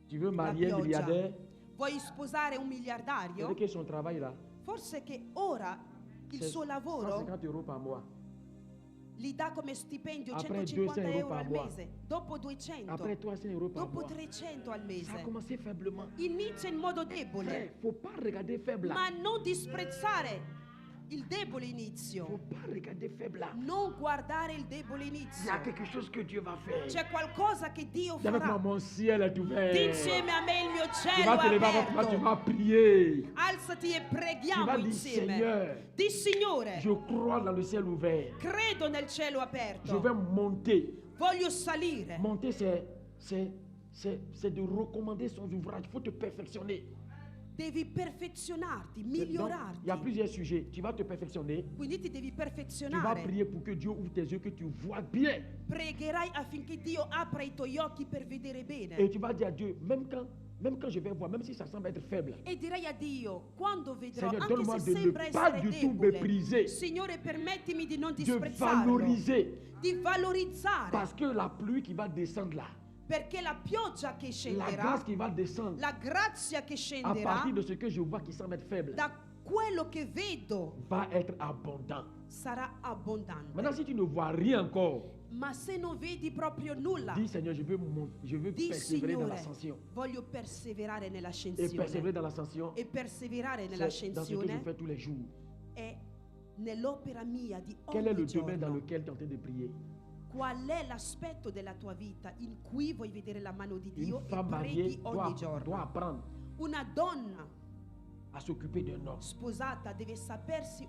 Tu veux La marier un pioggia. milliardaire? Vuoi sposare un C'est miliardario? que son travail là, Forse che ora il c'est suo lavoro 150 € par mois. gli dà come stipendio Après 150 200 euro par al mois. mese, dopo 200, Après 300 € par dopo mois. 300 al Ça a mese. commencé faiblement. Inizia in modo Frère, debole, faut pas regarder faible là. ma non disprezzare il debole Faut inizio. pas regarder faible là. Non guardare il debole Il y inizio. a quelque chose que Dieu va faire. C'è qualcosa che Dio Dis avec moi, farà. mon ciel est ouvert. Di insieme a me il mio Tu cielo vas te è lever avec moi, tu aperto. vas prier. Alzati e Tu preghiamo vas dire, insieme. Seigneur, Di Signore, je crois dans le ciel ouvert. credo nel cielo Je aperto. vais monter. Voglio salire. Monter, c'est de recommander son ouvrage. Il faut te perfectionner. Devi perfezionarti, Donc, il y a migliorarti. plusieurs sujets. Tu vas te perfectionner. Quindi ti devi Tu vas perfezionare. prier pour que Dieu ouvre tes yeux, que tu vois bien. Pregherai affinché Dio apra i tuoi occhi per vedere Et bene. tu vas dire à Dieu, même quand je vais voir, même si ça semble être faible, E direi a Dio, quando vedrò, Seigneur, anche donne-moi se de sembra ne pas essere du tout debole, mépriser, Signore, permettimi di non de disprezzarlo, valoriser. di valorizzare, Parce que la pluie qui va descendre là, perché la pioggia che la scenderà, grâce qui va descendre, la grazia che à scenderà, partir de ce que je vois qui semble être faible, da quello che vedo va être abondant. sarà abbondante. Maintenant, si tu ne vois rien encore, Ma se non vedi proprio nulla, dis Seigneur, je veux di persévérer dans Signore, l'ascension. voglio perseverare Et persévérer nell'ascensione. dans l'ascension, E perseverare c'est dans ce que je nell'ascensione fais tous les jours. è nell'opera mia di Quel est ogni le domaine dans giorno. lequel tu es en train de prier? Qual è l'aspetto della tua vita in cui vuoi vedere la mano di Dio Une e femme mariée preghi ogni doit giorno? apprendre Una donna à s'occuper d'un homme. sposata deve sapersi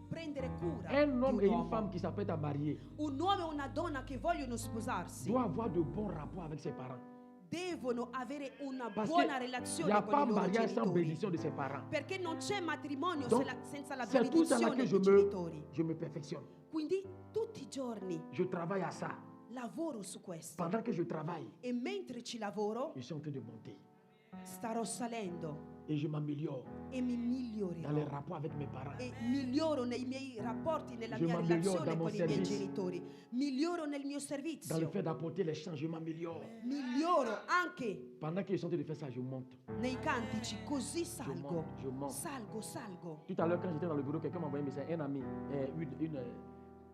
prendere cura Un homme di et un une femme uomo. qui s'apprêtent à marier Un uomo e una donna che vogliono sposarsi doivent avoir de bons rapports avec ses parents. devono avere una Parce buona qu'il n'y relazione a con pas i loro mariage sans genitori. bénédiction de ses parents. Perché non c'è matrimonio Donc, senza la c'est tout ça là benedizione que dei genitori. je me perfectionne. Quindi tutti i giorni Je travaille à ça. lavoro su questo. Pendant que je travaille, E mentre ci lavoro, je suis en train de monter. starò salendo Et je m'améliore e mi dans les migliorerò. rapports avec mes parents. E miglioro nei miei rapporti, nella Je mia m'améliore relazione dans mon con i miei service. genitori. Miglioro nel mio Dans le servizio. fait d'apporter les chants, je m'améliore. Miglioro anche Pendant que je suis en train de faire ça, je monte. nei cantici, così salgo. Je monte. Salgo. Tout à l'heure, quand j'étais dans le bureau, quelqu'un m'a envoyé un message, un ami,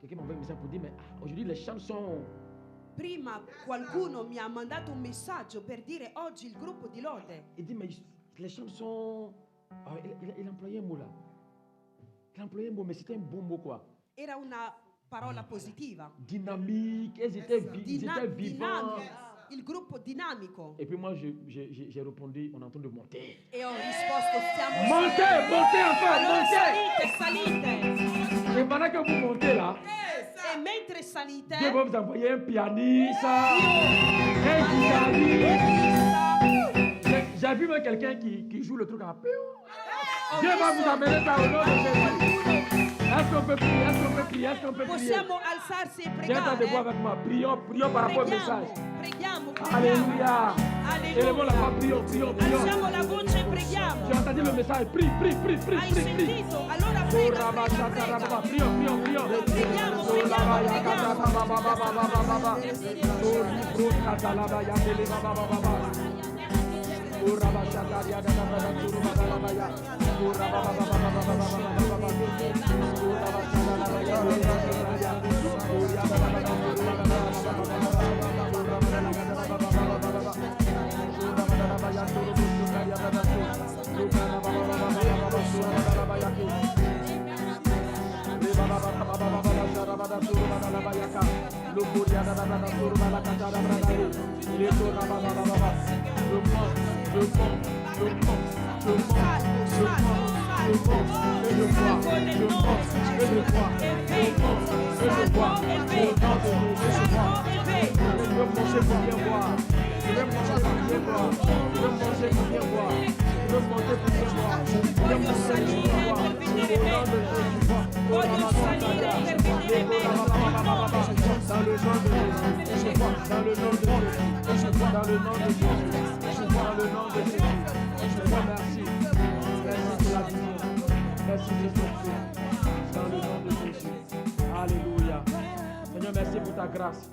quelqu'un m'a envoyé un message pour dire, mais aujourd'hui les chants sont... Prima qualcuno mi ha mandato un messaggio per dire oggi il gruppo di lode. Il dit, mais les chants sont... Ah, il employait un mot là. Il employait un mot, mais c'était un bon mot quoi. Era una parola positiva. Dynamique, ils étaient vivants. Dinamico. Il gruppo dinamico. Et puis moi, j'ai répondu, on est en train de monter. E ho risposto stiamo Montez, salendo. montez encore, Allora montez. salite. Et pendant que vous montez là, E mentre salite, Dieu va vous envoyer un pianiste, un Dio guitariste. J'ai vu même quelqu'un qui joue le truc en Dieu va vous amener ça au nom de Jésus. Est-ce qu'on peut prier? Est-ce qu'on peut prier? Est-ce qu'on peut prier? Possiamo alzarsi e Tiens ta voix pregare. avec moi. Prions par rapport au message. Preghiamo. Alléluia. Élevons la voix, prions. Alziamo la voce e preghiamo. Tu as entendu le message? Prie. Hai sentito? Allora prega. Prions. Preghiamo. Alléluia. Seigneur, merci pour ta grâce.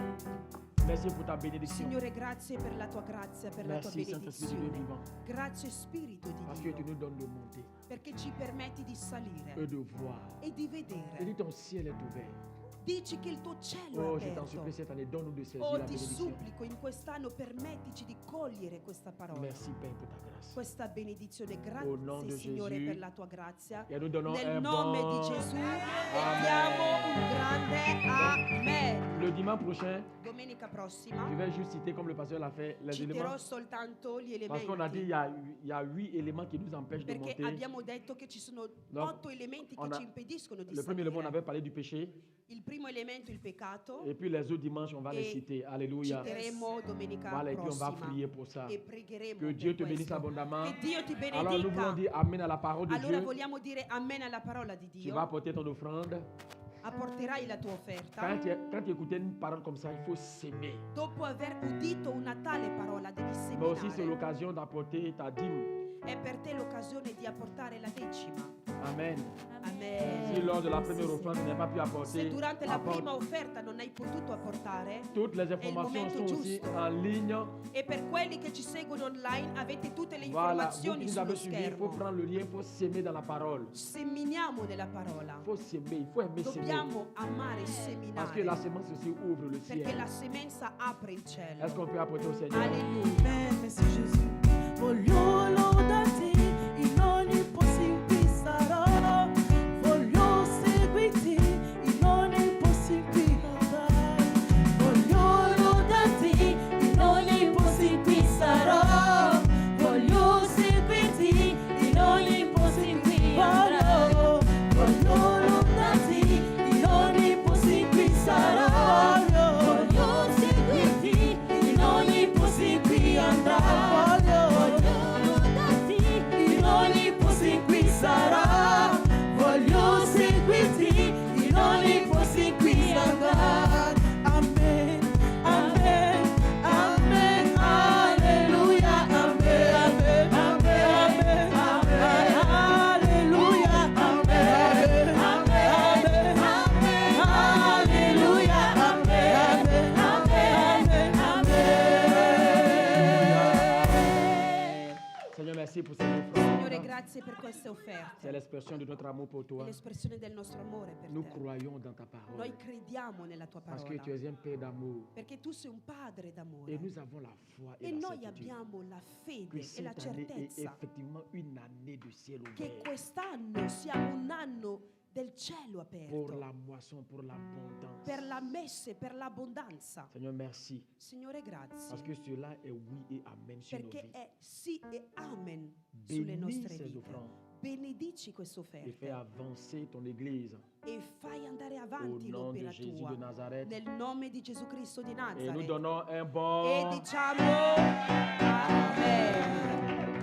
Merci pour ta bénédiction. Signore, grazie per la tua grazia, per la tua Merci, Saint-Esprit de Dieu benedizione. vivant. Grazie Spirito Parce di que tu Dio, nous donnes de monter perché ci permetti di salire et de voir. e di Et dis vedere. ton ciel est ouvert. Dici che il tuo cielo Oh, è je t'en supplie aperto. cette année, donne-nous de saisir Oh, la ti bénédiction. supplico in quest'anno permettici di cogliere questa parola. Merci Père pour ta grâce. Questa benedizione, Au nom grazie de Signore Jésus. per la tua grazia. Et nous donnons Nel un nome bon... di Gesù mettiamo un grande amen. Le dimanche prochain, Domenica je prossima vais juste citer, comme le pasteur l'a fait, les citerò éléments. soltanto gli Parce qu'on a dit elementi. il y a 8 éléments qui nous empêchent de Perché monter. abbiamo detto che ci sono Donc, 8 elementi on che a- ci impediscono di Le premier élément, on salire. avait parlé du péché. Il primo elemento, il peccato, Et puis les autres dimanches, on va les Et citer. Alléluia. citeremo domenica Voilà, et puis on va prossima prier pour ça. e pregheremo Que per Dieu te bénisse questo. abondamment. Che Dio ti Alors nous voulons benedica. dire Amen à la parole de Allora Dieu. vogliamo dire amen alla parola di Tu Dio. vas apporter ton offrande. Apporterai la tua offerta. Quand tu écoutes une parole comme ça, il faut s'aimer. Dopo aver udito una tale parola devi Mais aussi c'est seminare. l'occasion d'apporter ta dîme. È per te l'occasione di apportare la decima. Amen. Si Amen. lors de la première offrande, tu n'as pas pu Se apporter, durante la apporte. prima offerta non hai potuto apportare, Toutes les informations momento sont aussi giusto. en ligne. e per quelli che ci seguono online avete tutte le Voilà, vous informazioni qui nous sullo avez suivis, il faut schermo. prendre le lien, il faut s'aimer dans la parole. Seminiamo nella parola. Il faut s'aimer, il faut aimer s'aimer. Dobbiamo amare e Parce que la seminare, semence aussi ouvre le perché ciel. la semenza apre il cielo. Est-ce qu'on peut apporter au Seigneur? Alleluia. Amen, merci Gesù. Voglio lodarti in ogni posto in cui sarò. Voglio seguirti in ogni posto in cui andrai. Voglio lodarti in ogni posto in cui sarò. Voglio seguirti in ogni posto in cui andrai. Voglio lodarti in ogni posto in cui sarò. Voglio seguirti in ogni posto in cui andrai. Voglio lodarti in ogni posto in cui sarò. Voglio seguirti in ogni posto in cui andrai. Amen, amen, amen, alleluia, amen, amen, amen, amen, alleluia, amen, amen, amen, alleluia, amen, amen, amen. Seigneur, merci pour cette Signore, offrande. grazie per queste C'est offerte. l'expression de notre amour pour È toi. l'espressione del nostro amore per Nous te. croyons dans ta parole. Noi crediamo nella tua Parce que parola. tu es un Père d'amour. Perché tu sei un padre Et d'amore. nous avons la foi et E la noi certitude abbiamo la que fede e la cette année est certezza effectivement une année de ciel che ouvert. quest'anno sia un anno del cielo Pour aperto la moisson, pour l'abondance. per la messe, per l'abbondanza. Seigneur, merci. Signore, Parce grazie. que cela est oui et amen sur nos Perché vies. è sì e amen sulle Bénis nostre ces vite. offrandes Benedici queste et fais offerte avancer ton Église e fai andare au avanti nom de l'opera Jésus de tua Nazareth. nel nome di Gesù Cristo di Et nous Nazareth. donnons un E bon diciamo amen.